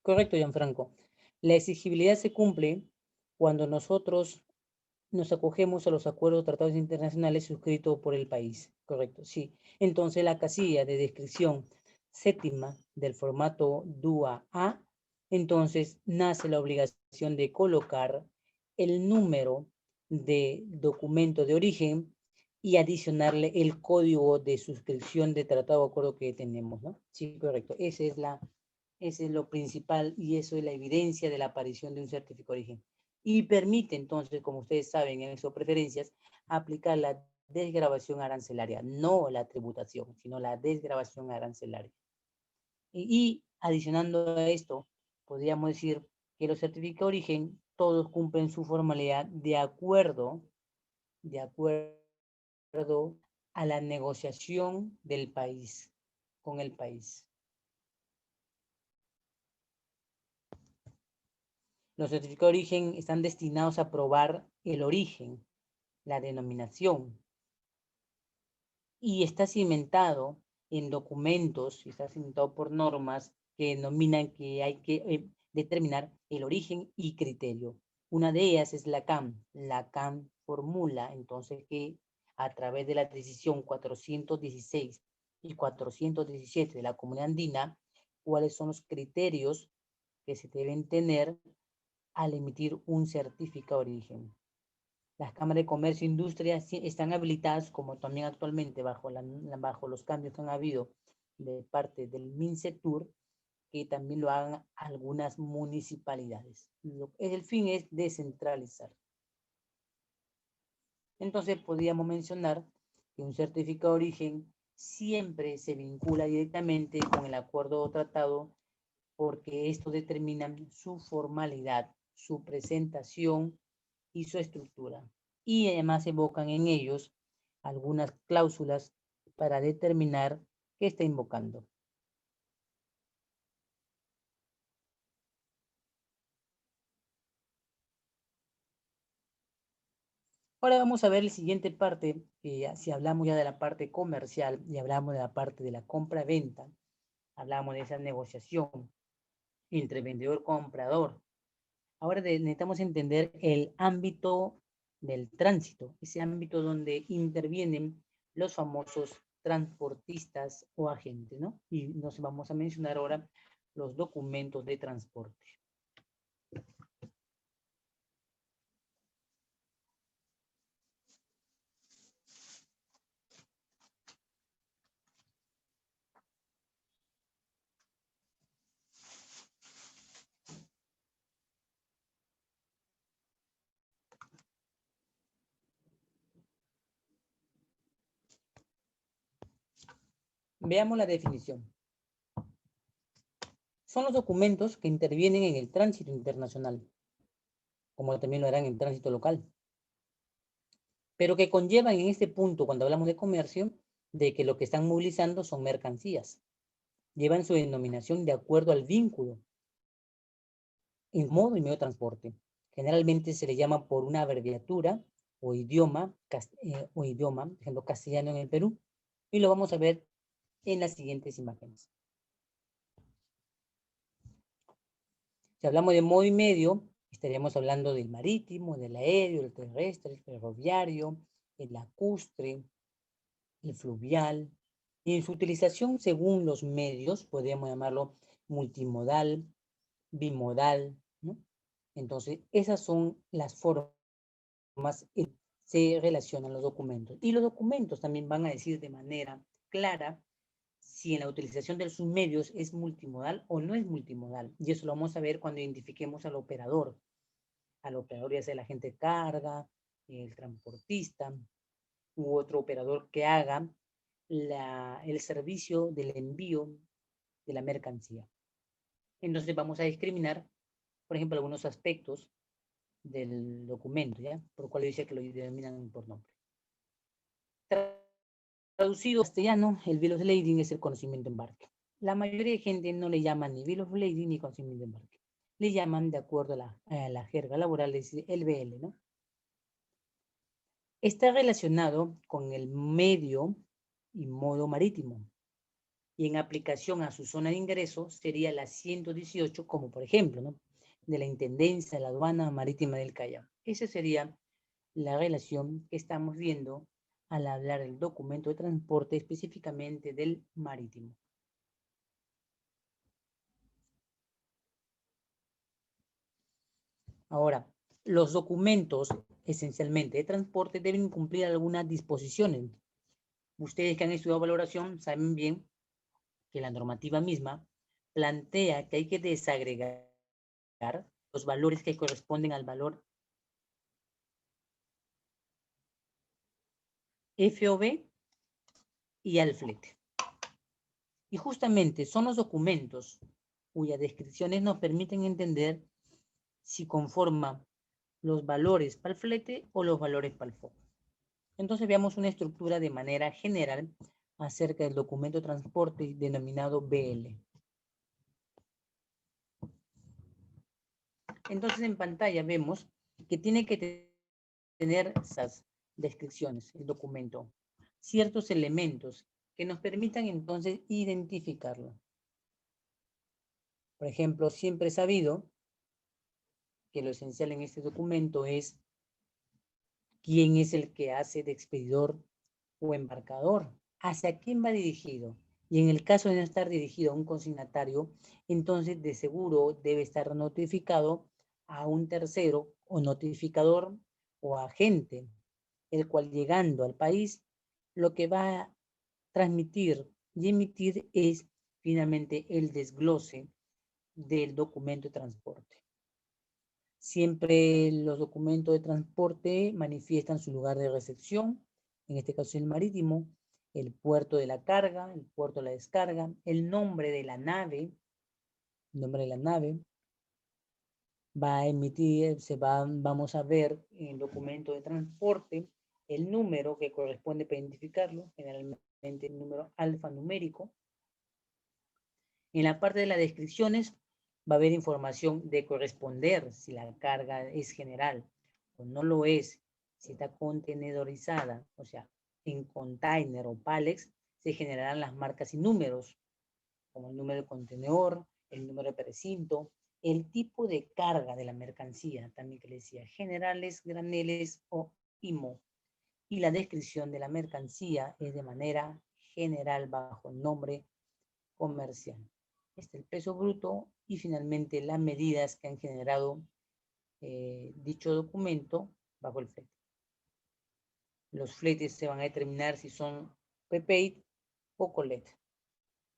Correcto, Gianfranco. La exigibilidad se cumple cuando nosotros nos acogemos a los acuerdos tratados internacionales suscritos por el país. Correcto, sí. Entonces la casilla de descripción séptima del formato DUA A, entonces nace la obligación de colocar el número de documento de origen y adicionarle el código de suscripción de tratado o acuerdo que tenemos, ¿no? Sí, correcto. Ese es lo principal y eso es la evidencia de la aparición de un certificado de origen. Y permite entonces, como ustedes saben en sus preferencias, aplicar la desgravación arancelaria, no la tributación, sino la desgravación arancelaria. Y adicionando a esto, podríamos decir que los certificados de origen todos cumplen su formalidad de acuerdo a la negociación del país, con el país. Los certificados de origen están destinados a probar el origen, la denominación, y está cimentado en documentos, está cimentado por normas que denominan que hay que determinar el origen y criterio. Una de ellas es la CAM. La CAM formula entonces que a través de la decisión 416 y 417 de la Comunidad Andina, cuáles son los criterios que se deben tener al emitir un certificado de origen. Las cámaras de comercio e industria están habilitadas, como también actualmente bajo los cambios que han habido de parte del MINCETUR, que también lo hagan algunas municipalidades. El fin es descentralizar. Entonces podríamos mencionar que un certificado de origen siempre se vincula directamente con el acuerdo o tratado porque esto determina su formalidad, su presentación y su estructura. Y además evocan en ellos algunas cláusulas para determinar qué está invocando. Ahora vamos a ver la siguiente parte, que si hablamos ya de la parte comercial y hablamos de la parte de la compra-venta, hablamos de esa negociación entre vendedor y comprador. Ahora necesitamos entender el ámbito del tránsito, ese ámbito donde intervienen los famosos transportistas o agentes, ¿no? Y nos vamos a mencionar ahora los documentos de transporte. Veamos la definición. Son los documentos que intervienen en el tránsito internacional, como también lo harán en el tránsito local, pero que conllevan en este punto, cuando hablamos de comercio, de que lo que están movilizando son mercancías. Llevan su denominación de acuerdo al vínculo en modo y medio de transporte. Generalmente se le llama por una abreviatura o idioma, por ejemplo, castellano en el Perú, y lo vamos a ver en las siguientes imágenes. Si hablamos de modo y medio, estaríamos hablando del marítimo, del aéreo, del terrestre, el ferroviario, el lacustre, el fluvial. Y en su utilización según los medios, podríamos llamarlo multimodal, bimodal, ¿no? Entonces, esas son las formas que se relacionan los documentos. Y los documentos también van a decir de manera clara si en la utilización de sus medios es multimodal o no es multimodal. Y eso lo vamos a ver cuando identifiquemos al operador. Al operador ya sea el agente de carga, el transportista u otro operador que haga el servicio del envío de la mercancía. Entonces vamos a discriminar, por ejemplo, algunos aspectos del documento, ¿ya? Por lo cual yo decía que lo denominan por nombre. Traducido al castellano, el bill of lading es el conocimiento de embarque. La mayoría de gente no le llaman ni bill of lading ni conocimiento de embarque. Le llaman, de acuerdo a la jerga laboral, es el BL, ¿no? Está relacionado con el medio y modo marítimo. Y en aplicación a su zona de ingreso sería la 118, como por ejemplo, ¿no? De la Intendencia de la Aduana Marítima del Callao. Esa sería la relación que estamos viendo al hablar del documento de transporte, específicamente del marítimo. Ahora, los documentos, esencialmente de transporte, deben cumplir algunas disposiciones. Ustedes que han estudiado valoración saben bien que la normativa misma plantea que hay que desagregar los valores que corresponden al valor FOB y al flete. Y justamente son los documentos cuyas descripciones nos permiten entender si conforman los valores para el flete o los valores para el FOB. Entonces veamos una estructura de manera general acerca del documento de transporte denominado BL. Entonces en pantalla vemos que tiene que tener esas descripciones, el documento, ciertos elementos que nos permitan entonces identificarlo. Por ejemplo, siempre he sabido que lo esencial en este documento es quién es el que hace de expedidor o embarcador, hacia quién va dirigido. Y en el caso de no estar dirigido a un consignatario, entonces de seguro debe estar notificado a un tercero o notificador o agente, el cual llegando al país, lo que va a transmitir y emitir es finalmente el desglose del documento de transporte. Siempre los documentos de transporte manifiestan su lugar de recepción, en este caso el marítimo, el puerto de la carga, el puerto de la descarga, el nombre de la nave, va a emitir, vamos a ver en el documento de transporte el número que corresponde para identificarlo, generalmente el número alfanumérico. En la parte de las descripciones va a haber información de corresponder, si la carga es general o no lo es, si está contenedorizada, o sea, en container o pallets, se generarán las marcas y números, como el número de contenedor, el número de precinto, el tipo de carga de la mercancía, también que le decía, generales, graneles o IMO. Y la descripción de la mercancía es de manera general bajo el nombre comercial. El peso bruto y finalmente las medidas que han generado dicho documento bajo el flete. Los fletes se van a determinar si son prepaid o collect.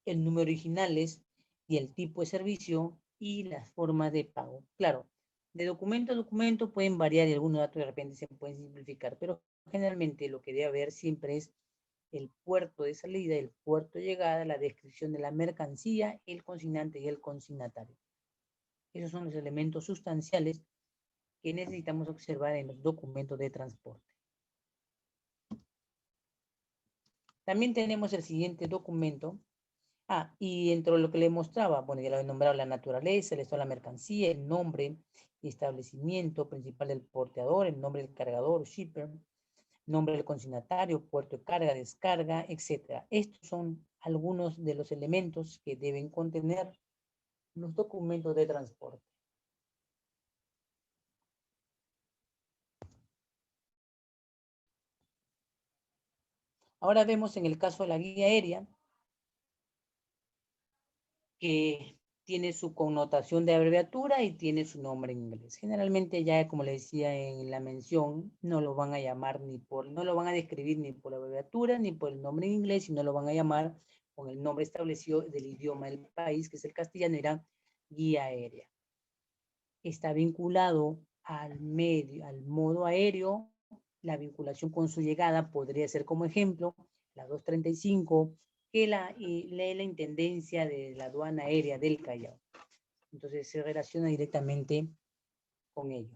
El número originales y el tipo de servicio y las formas de pago. Claro, de documento a documento pueden variar y algunos datos de repente se pueden simplificar, pero generalmente lo que debe haber siempre es el puerto de salida, el puerto de llegada, la descripción de la mercancía, el consignante y el consignatario. Esos son los elementos sustanciales que necesitamos observar en los documentos de transporte. También tenemos el siguiente documento. Y dentro de lo que le mostraba, bueno, ya lo he nombrado, la naturaleza, el estado de la mercancía, el nombre y establecimiento principal del porteador, el nombre del cargador, shipper, nombre del consignatario, puerto de carga, descarga, etc. Estos son algunos de los elementos que deben contener los documentos de transporte. Ahora vemos en el caso de la guía aérea que tiene su connotación de abreviatura y tiene su nombre en inglés. Generalmente ya, como le decía en la mención, no lo van a llamar no lo van a describir ni por la abreviatura ni por el nombre en inglés, sino lo van a llamar con el nombre establecido del idioma del país, que es el castellano, era guía aérea. Está vinculado al modo aéreo. La vinculación con su llegada podría ser, como ejemplo, la 235, que lee la intendencia de la aduana aérea del Callao. Entonces se relaciona directamente con ello.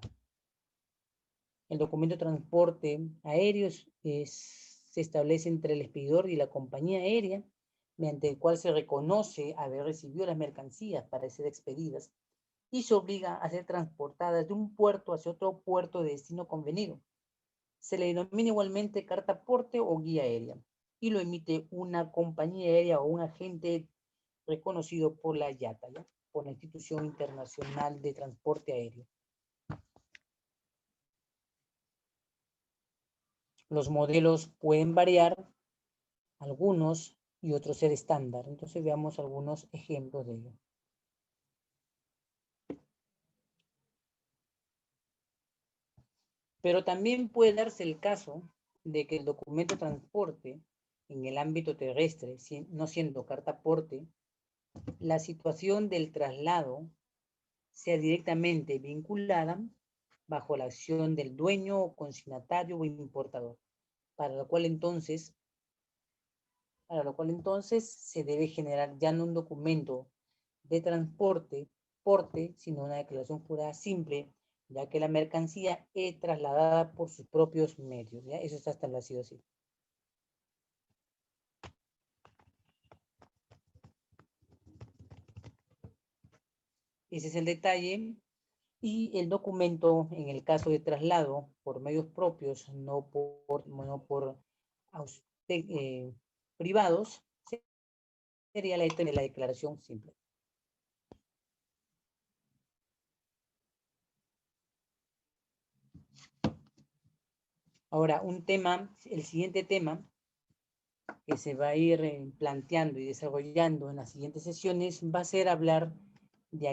El documento de transporte aéreo se establece entre el expedidor y la compañía aérea, mediante el cual se reconoce haber recibido las mercancías para ser expedidas y se obliga a ser transportadas de un puerto hacia otro puerto de destino convenido. Se le denomina igualmente carta aporte o guía aérea y lo emite una compañía aérea o un agente reconocido por la IATA, ¿ya? Por la Institución Internacional de Transporte Aéreo. Los modelos pueden variar, algunos y otros ser estándar. Entonces veamos algunos ejemplos de ello. Pero también puede darse el caso de que el documento de transporte en el ámbito terrestre, no siendo carta aporte, la situación del traslado sea directamente vinculada bajo la acción del dueño o consignatario o importador, para lo cual entonces se debe generar ya no un documento de transporte, sino una declaración jurada simple, ya que la mercancía es trasladada por sus propios medios, ¿ya? Eso está establecido así. Ese es el detalle. Y el documento, en el caso de traslado por medios propios, no por privados, sería la de la declaración simple. Ahora, el siguiente tema que se va a ir planteando y desarrollando en las siguientes sesiones va a ser hablar de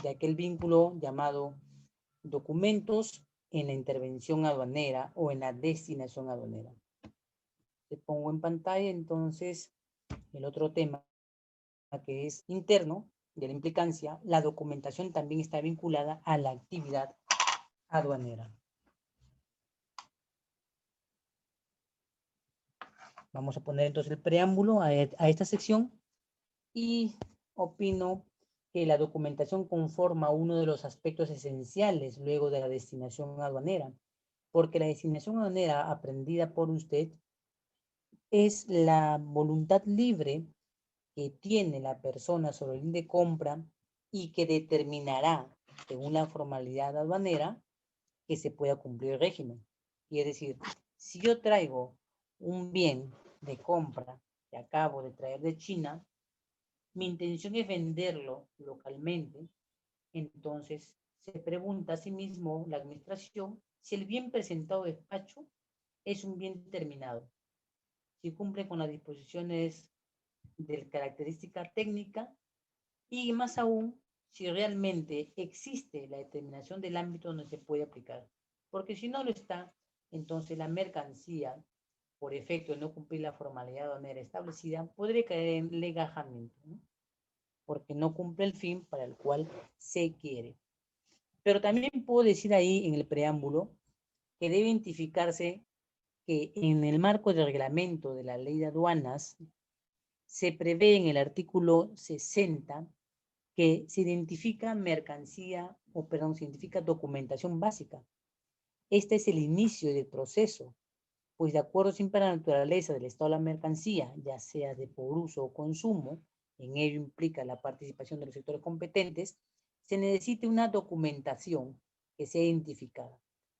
aquel vínculo llamado documentos en la intervención aduanera o en la destinación aduanera. Te pongo en pantalla entonces el otro tema que es interno de la implicancia. La documentación también está vinculada a la actividad aduanera. Vamos a poner entonces el preámbulo a esta sección y opino que la documentación conforma uno de los aspectos esenciales luego de la destinación aduanera, porque la destinación aduanera aprendida por usted es la voluntad libre que tiene la persona sobre el bien de compra y que determinará, según la formalidad aduanera, que se pueda cumplir el régimen. Y es decir, si yo traigo un bien de compra que acabo de traer de China, mi intención es venderlo localmente, entonces se pregunta a sí mismo la administración si el bien presentado de despacho es un bien determinado, si cumple con las disposiciones de característica técnica y más aún si realmente existe la determinación del ámbito donde se puede aplicar. Porque si no lo está, entonces la mercancía, por efecto de no cumplir la formalidad aduanera establecida, podría caer en legajamiento, ¿no? Porque no cumple el fin para el cual se quiere. Pero también puedo decir ahí en el preámbulo que debe identificarse que en el marco del reglamento de la ley de aduanas se prevé en el artículo 60 que se identifica se identifica documentación básica. Este es el inicio del proceso, pues de acuerdo siempre a la naturaleza del estado de la mercancía, ya sea de por uso o consumo, en ello implica la participación de los sectores competentes, se necesita una documentación que sea identificada.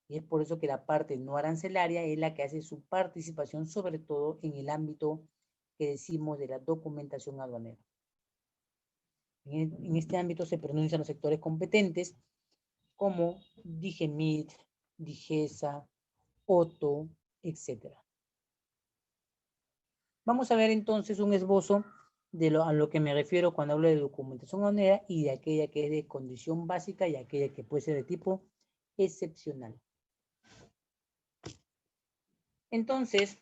Y es por eso que la parte no arancelaria es la que hace su participación, sobre todo en el ámbito que decimos de la documentación aduanera. En este ámbito se pronuncian los sectores competentes como DIGEMIT, DIGESA, OTO, etc. Vamos a ver entonces un esbozo a lo que me refiero cuando hablo de documentación aduanera y de aquella que es de condición básica y aquella que puede ser de tipo excepcional. Entonces,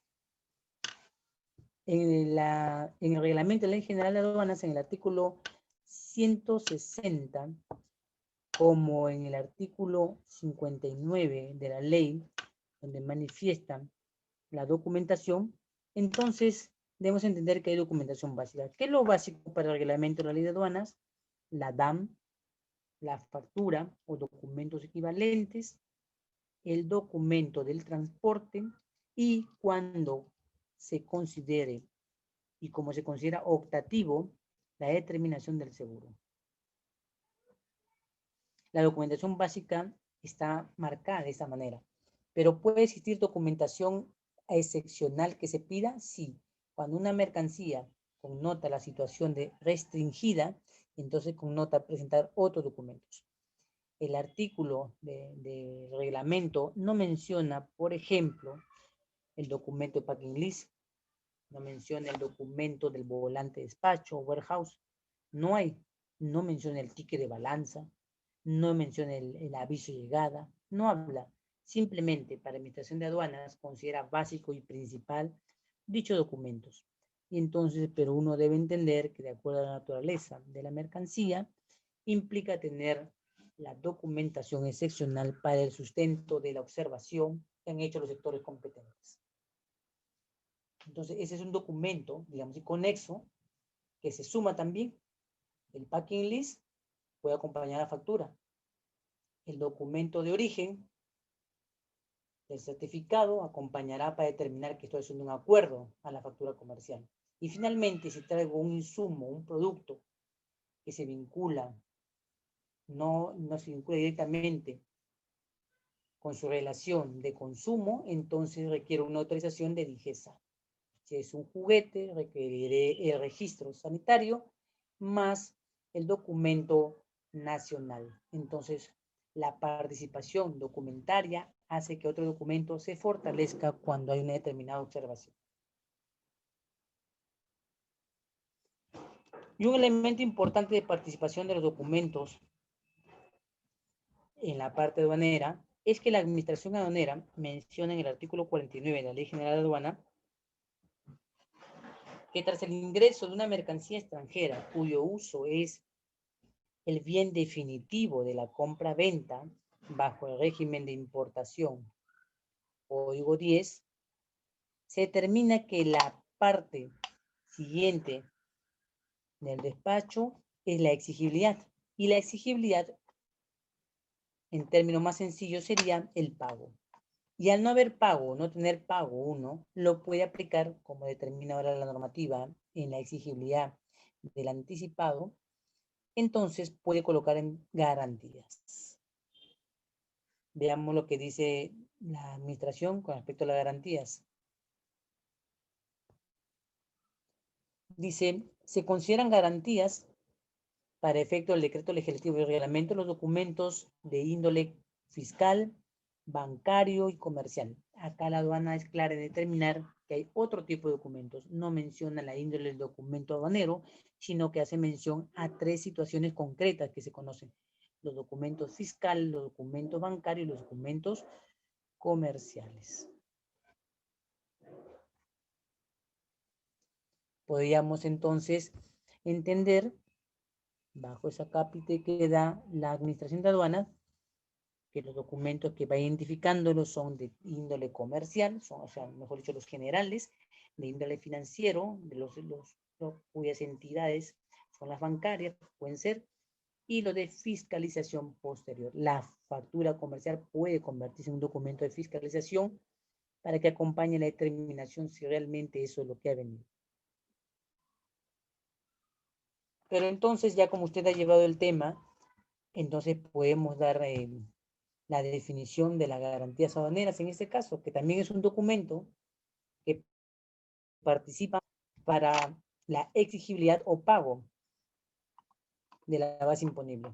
en el reglamento de la Ley General de Aduanas, en el artículo 160, como en el artículo 59 de la ley, donde manifiestan la documentación, entonces debemos entender que hay documentación básica. ¿Qué es lo básico para el reglamento de la ley de aduanas? La DAM, la factura o documentos equivalentes, el documento del transporte y cuando se considere y como se considera optativo, la determinación del seguro. La documentación básica está marcada de esta manera, pero puede existir documentación excepcional que se pida, sí. Cuando una mercancía connota la situación de restringida, entonces connota presentar otros documentos. El artículo de reglamento no menciona, por ejemplo, el documento de packing list, no menciona el documento del volante de despacho o warehouse, no menciona el ticket de balanza, no menciona el aviso de llegada, no habla. Simplemente para Administración de Aduanas considera básico y principal dichos documentos. Y entonces, pero uno debe entender que de acuerdo a la naturaleza de la mercancía, implica tener la documentación excepcional para el sustento de la observación que han hecho los sectores competentes. Entonces, ese es un documento, digamos, conexo, que se suma también. El packing list puede acompañar la factura. El documento de origen del certificado acompañará para determinar que estoy haciendo un acuerdo a la factura comercial. Y finalmente, si traigo un insumo, un producto que se vincula, no se vincula directamente con su relación de consumo, entonces requiere una autorización de DIGESA. Si es un juguete, requeriré el registro sanitario más el documento nacional. Entonces, la participación documentaria hace que otro documento se fortalezca cuando hay una determinada observación. Y un elemento importante de participación de los documentos en la parte aduanera es que la administración aduanera menciona en el artículo 49 de la Ley General de Aduana que tras el ingreso de una mercancía extranjera cuyo uso es el bien definitivo de la compra-venta bajo el régimen de importación, código 10, se determina que la parte siguiente del despacho es la exigibilidad. Y la exigibilidad, en términos más sencillos, sería el pago. Y al no haber pago, no tener pago uno, lo puede aplicar, como determina ahora la normativa, en la exigibilidad del anticipado, entonces puede colocar en garantías. Veamos lo que dice la administración con respecto a las garantías. Dice, se consideran garantías para efecto del decreto legislativo y reglamento los documentos de índole fiscal, bancario y comercial. Acá la aduana es clara en determinar que hay otro tipo de documentos. No menciona la índole del documento aduanero, sino que hace mención a 3 situaciones concretas que se conocen. Los documentos fiscales, los documentos bancarios y los documentos comerciales. Podríamos entonces entender, bajo esa cápita que da la Administración de Aduanas, que los documentos que va identificándolos son de índole comercial, son, o sea, mejor dicho, los generales, de índole financiero, de cuyas entidades son las bancarias, pueden ser, y lo de fiscalización posterior. La factura comercial puede convertirse en un documento de fiscalización para que acompañe la determinación si realmente eso es lo que ha venido. Pero entonces, ya como usted ha llevado el tema, entonces podemos dar la definición de las garantías aduaneras en este caso, que también es un documento que participa para la exigibilidad o pago de la base imponible.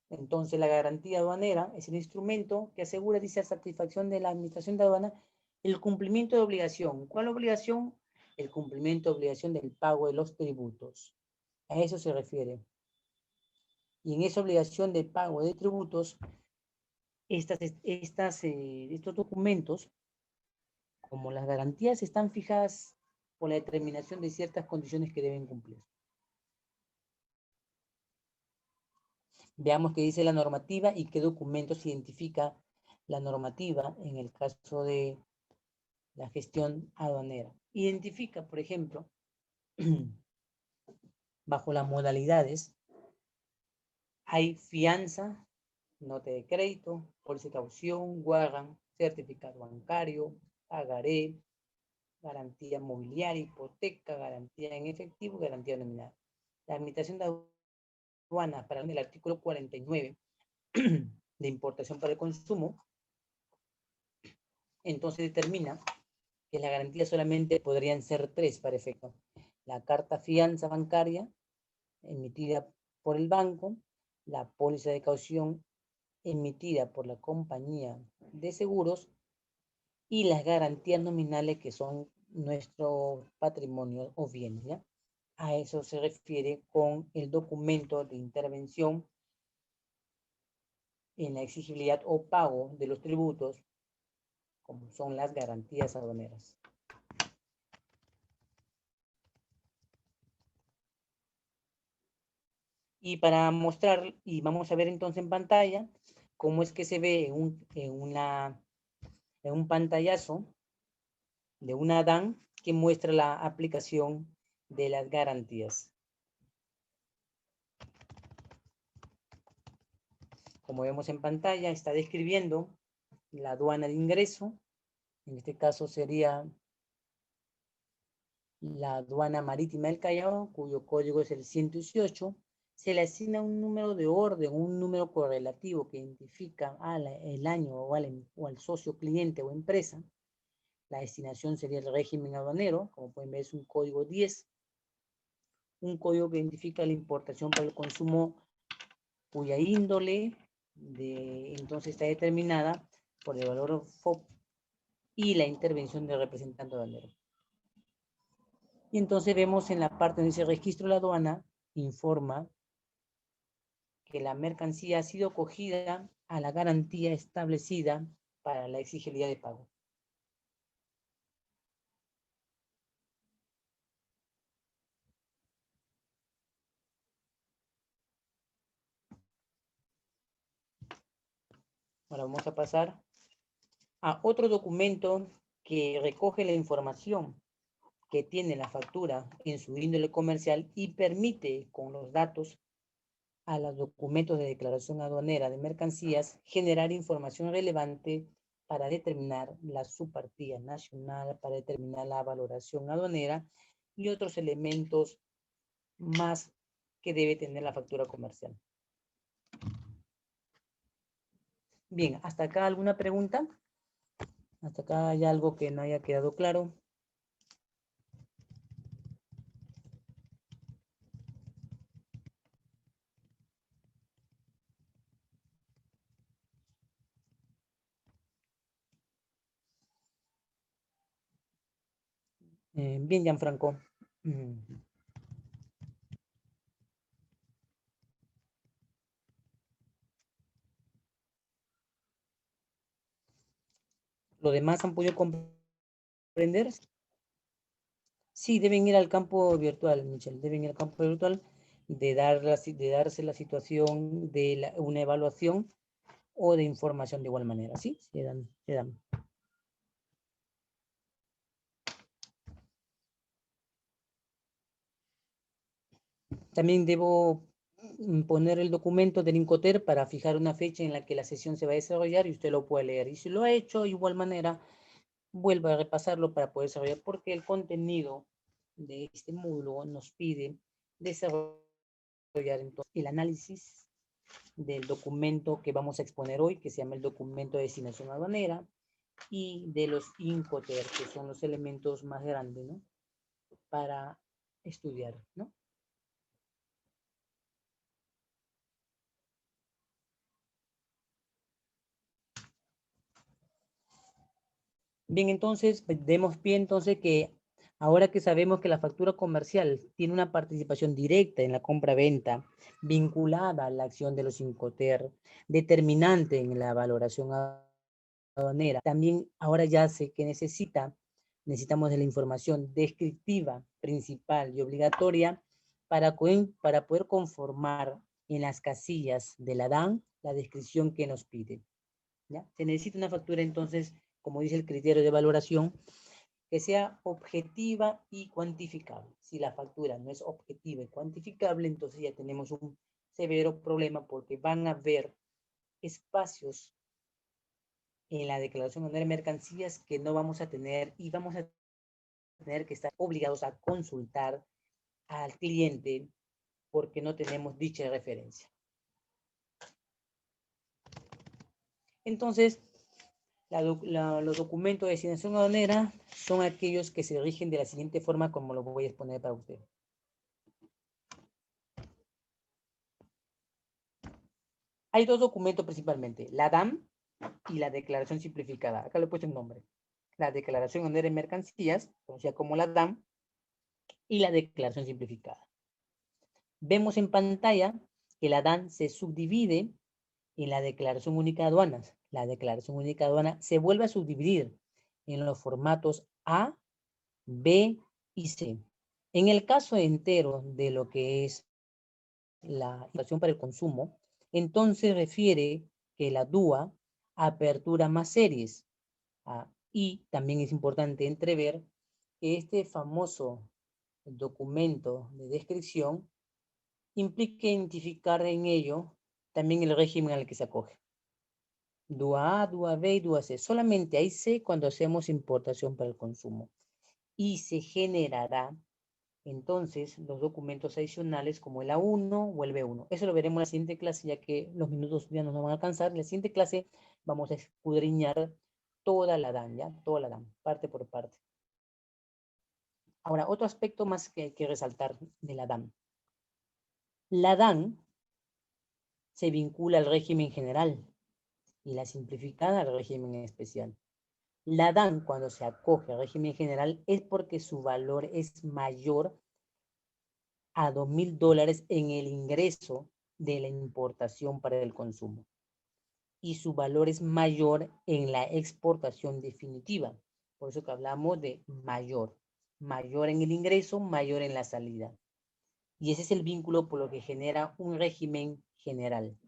Entonces, la garantía aduanera es el instrumento que asegura, dice, la satisfacción de la Administración de Aduana, el cumplimiento de obligación. ¿Cuál obligación? El cumplimiento de obligación del pago de los tributos. A eso se refiere. Y en esa obligación de pago de tributos, estos documentos, como las garantías, están fijadas por la determinación de ciertas condiciones que deben cumplir. Veamos qué dice la normativa y qué documentos identifica la normativa en el caso de la gestión aduanera. Identifica, por ejemplo, bajo las modalidades, hay fianza, nota de crédito, póliza de caución, guardan, certificado bancario, pagaré, garantía mobiliaria, hipoteca, garantía en efectivo, garantía nominal. La Administración de Aduanas, para el artículo 49 de importación para el consumo, entonces determina que las garantías solamente podrían ser 3 para efecto. La carta fianza bancaria emitida por el banco, la póliza de caución emitida por la compañía de seguros y las garantías nominales que son nuestro patrimonio o bienes, ¿ya? A eso se refiere con el documento de intervención en la exigibilidad o pago de los tributos, como son las garantías aduaneras. Y para mostrar, y vamos a ver entonces en pantalla, cómo es que se ve en un pantallazo de una DAN que muestra la aplicación de las garantías. Como vemos en pantalla, está describiendo la aduana de ingreso. En este caso sería la aduana marítima del Callao, cuyo código es el 118. Se le asigna un número de orden, un número correlativo que identifica el año o al socio cliente o empresa. La destinación sería el régimen aduanero, como pueden ver es un código 10. Un código que identifica la importación para el consumo cuya índole entonces está determinada por el valor FOB y la intervención del representante aduanero. Y entonces vemos en la parte donde dice registro de la aduana, informa que la mercancía ha sido acogida a la garantía establecida para la exigibilidad de pago. Ahora vamos a pasar a otro documento que recoge la información que tiene la factura en su índole comercial y permite con los datos a los documentos de declaración aduanera de mercancías generar información relevante para determinar la subpartida nacional, para determinar la valoración aduanera y otros elementos más que debe tener la factura comercial. Bien, ¿hasta acá alguna pregunta? ¿Hasta acá hay algo que no haya quedado claro? Bien, Gianfranco. ¿Lo demás han podido comprender? Sí, deben ir al campo virtual, Michelle. Deben ir al campo virtual de darse la situación de una evaluación o de información de igual manera. ¿Sí? Se dan. También debo poner el documento del Incoter para fijar una fecha en la que la sesión se va a desarrollar y usted lo puede leer. Y si lo ha hecho, de igual manera, vuelva a repasarlo para poder desarrollar, porque el contenido de este módulo nos pide desarrollar entonces el análisis del documento que vamos a exponer hoy, que se llama el documento de designación aduanera, y de los Incoter, que son los elementos más grandes, ¿no? Para estudiar, ¿no? Bien, entonces, demos pie entonces que ahora que sabemos que la factura comercial tiene una participación directa en la compra-venta, vinculada a la acción de los Incoter, determinante en la valoración aduanera, también ahora ya sé que necesitamos de la información descriptiva, principal y obligatoria para poder conformar en las casillas de la DAN la descripción que nos pide. ¿Ya? Se necesita una factura entonces, como dice el criterio de valoración, que sea objetiva y cuantificable. Si la factura no es objetiva y cuantificable, entonces ya tenemos un severo problema porque van a haber espacios en la declaración de mercancías que no vamos a tener y vamos a tener que estar obligados a consultar al cliente porque no tenemos dicha referencia. Entonces, los documentos de designación aduanera son aquellos que se rigen de la siguiente forma, como lo voy a exponer para usted. Hay dos documentos principalmente, la DAM y la declaración simplificada. Acá le he puesto el nombre. La declaración aduanera de mercancías, conocida como la DAM, y la declaración simplificada. Vemos en pantalla que la DAN se subdivide en la declaración única de aduanas. La declaración única de aduanas se vuelve a subdividir en los formatos A, B y C. En el caso entero de lo que es la información para el consumo, entonces refiere que la DUA apertura más series. Y también es importante entrever que este famoso documento de descripción implica identificar en ello también el régimen al que se acoge. DUA A, DUA B y DUA C. Solamente hay C cuando hacemos importación para el consumo. Y se generará entonces los documentos adicionales como el A1 o el B1. Eso lo veremos en la siguiente clase, ya que los minutos ya no nos van a alcanzar. En la siguiente clase vamos a escudriñar toda la DAN, ¿ya? Toda la DAN, parte por parte. Ahora, otro aspecto más que hay que resaltar de la DAN. La DAN se vincula al régimen general y la simplificada al régimen especial. La DAN, cuando se acoge al régimen general, es porque su valor es mayor a $2.000 en el ingreso de la importación para el consumo. Y su valor es mayor en la exportación definitiva. Por eso que hablamos de mayor. Mayor en el ingreso, mayor en la salida. Y ese es el vínculo por lo que genera un régimen general.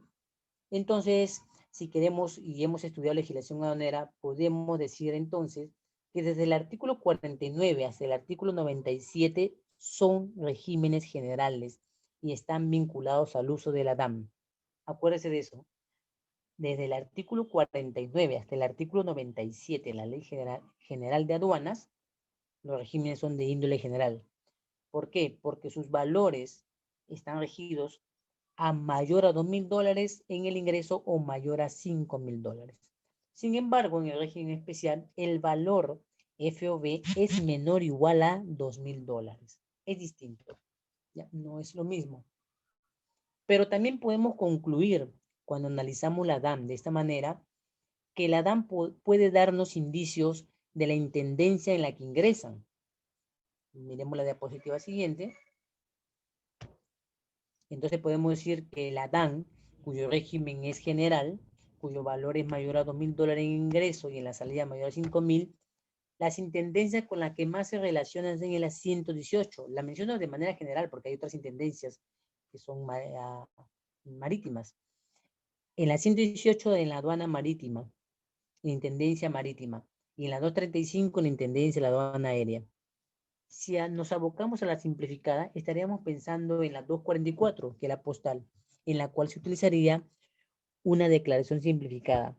Entonces, si queremos y hemos estudiado legislación aduanera, podemos decir entonces que desde el artículo 49 hasta el artículo 97 son regímenes generales y están vinculados al uso de la DAM. Acuérdese de eso. Desde el artículo 49 hasta el artículo 97 de la Ley General de Aduanas, los regímenes son de índole general. ¿Por qué? Porque sus valores están regidos a mayor a $2.000 en el ingreso o mayor a $5.000. Sin embargo, en el régimen especial, el valor FOB es menor o igual a $2.000. Es distinto, ¿ya? No es lo mismo. Pero también podemos concluir, cuando analizamos la DAM de esta manera, que la DAM puede darnos indicios de la intendencia en la que ingresan. Miremos la diapositiva siguiente. Entonces podemos decir que la DAN, cuyo régimen es general, cuyo valor es mayor a $2.000 en ingreso y en la salida mayor a 5.000, las intendencias con las que más se relacionan en la 118. La menciono de manera general porque hay otras intendencias que son marítimas. En la 118 en la aduana marítima, la intendencia marítima, y en la 235 la intendencia de la aduana aérea. Si nos abocamos a la simplificada, estaríamos pensando en la 244, que es la postal, en la cual se utilizaría una declaración simplificada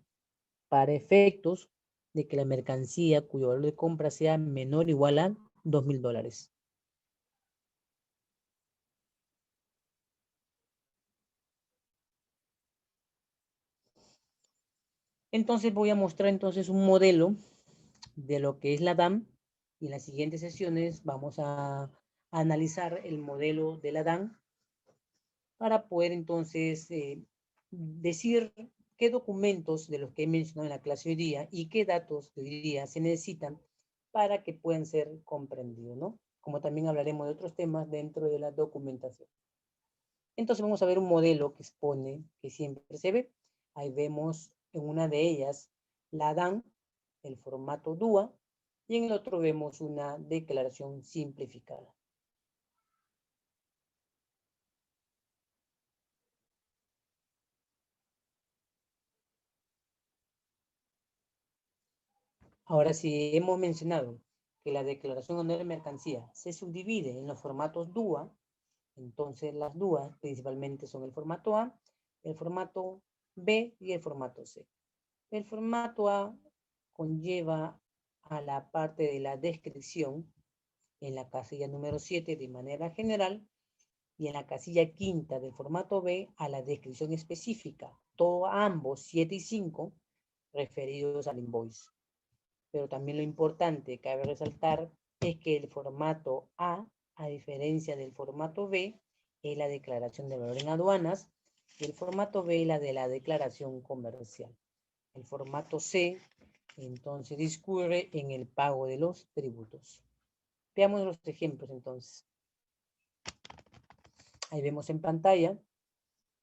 para efectos de que la mercancía cuyo valor de compra sea menor o igual a $2.000. Entonces voy a mostrar entonces un modelo de lo que es la DAM y en las siguientes sesiones vamos a analizar el modelo de la DAM para poder entonces decir qué documentos de los que he mencionado en la clase hoy día y qué datos de hoy día se necesitan para que puedan ser comprendidos, ¿no? Como también hablaremos de otros temas dentro de la documentación. Entonces vamos a ver un modelo que expone, que siempre se ve. Ahí vemos en una de ellas la DAN, el formato DUA, y en el otro vemos una declaración simplificada. Ahora, si hemos mencionado que la declaración anual de mercancía se subdivide en los formatos DUA, entonces las DUA principalmente son el formato A, el formato B y el formato C. El formato A conlleva a la parte de la descripción en la casilla número 7 de manera general y en la casilla quinta del formato B a la descripción específica, todos ambos 7 y 5 referidos al invoice. Pero también lo importante, cabe resaltar, es que el formato A diferencia del formato B, es la declaración de valor en aduanas, y el formato B es la de la declaración comercial. El formato C, entonces, discurre en el pago de los tributos. Veamos los ejemplos entonces. Ahí vemos en pantalla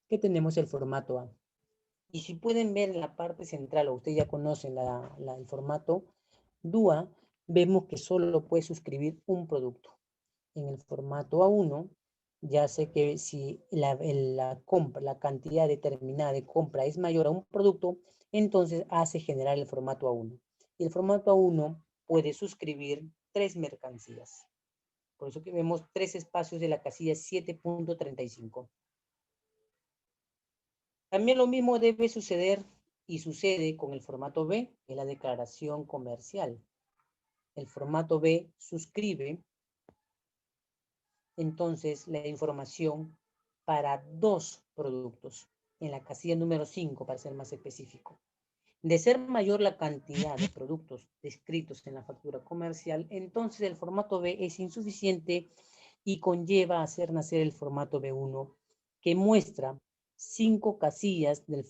que tenemos el formato A. Y si pueden ver en la parte central, o ustedes ya conocen el formato DUA, vemos que solo puede suscribir un producto. En el formato A1, ya sé que si la compra, la cantidad determinada de compra es mayor a un producto, entonces hace generar el formato A1. Y el formato A1 puede suscribir 3 mercancías. Por eso que vemos 3 espacios de la casilla 7.35. También lo mismo debe suceder y sucede con el formato B, que es la declaración comercial. El formato B suscribe entonces la información para 2 productos, en la casilla número 5 para ser más específico. De ser mayor la cantidad de productos descritos en la factura comercial, entonces el formato B es insuficiente y conlleva hacer nacer el formato B1, que muestra 5 casillas del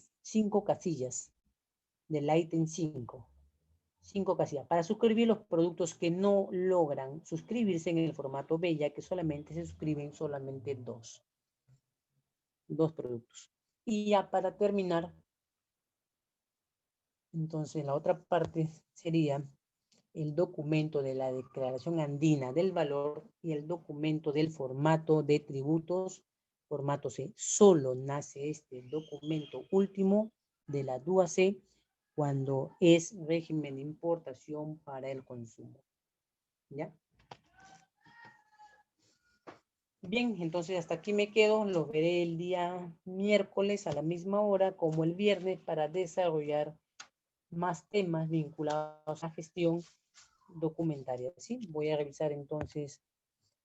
ítem 5. 5 casillas para suscribir los productos que no logran suscribirse en el formato B, ya que solamente se suscriben solamente 2 productos. Y ya para terminar, entonces la otra parte sería el documento de la declaración andina del valor y el documento del formato de tributos, formato C. Solo nace este documento último de la DUA C cuando es régimen de importación para el consumo. ¿Ya? Bien, entonces hasta aquí me quedo. Lo veré el día miércoles a la misma hora como el viernes para desarrollar más temas vinculados a gestión documentaria. ¿Sí? Voy a revisar entonces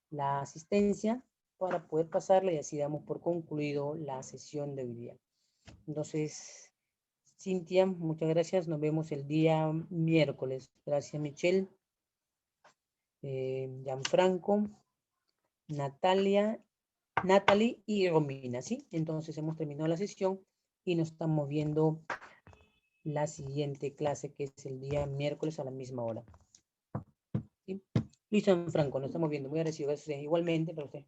la asistencia para poder pasarla y así damos por concluido la sesión de hoy día. Entonces, Cintia, muchas gracias. Nos vemos el día miércoles. Gracias, Michelle. Gianfranco, Natalie y Romina, ¿sí? Entonces hemos terminado la sesión y nos estamos viendo la siguiente clase que es el día miércoles a la misma hora. ¿Sí? Luis Gianfranco, nos estamos viendo. Muy agradecido. Gracias igualmente para usted.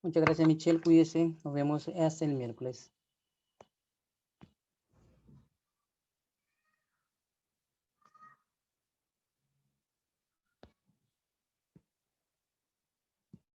Muchas gracias, Michelle. Cuídese. Nos vemos hasta el miércoles.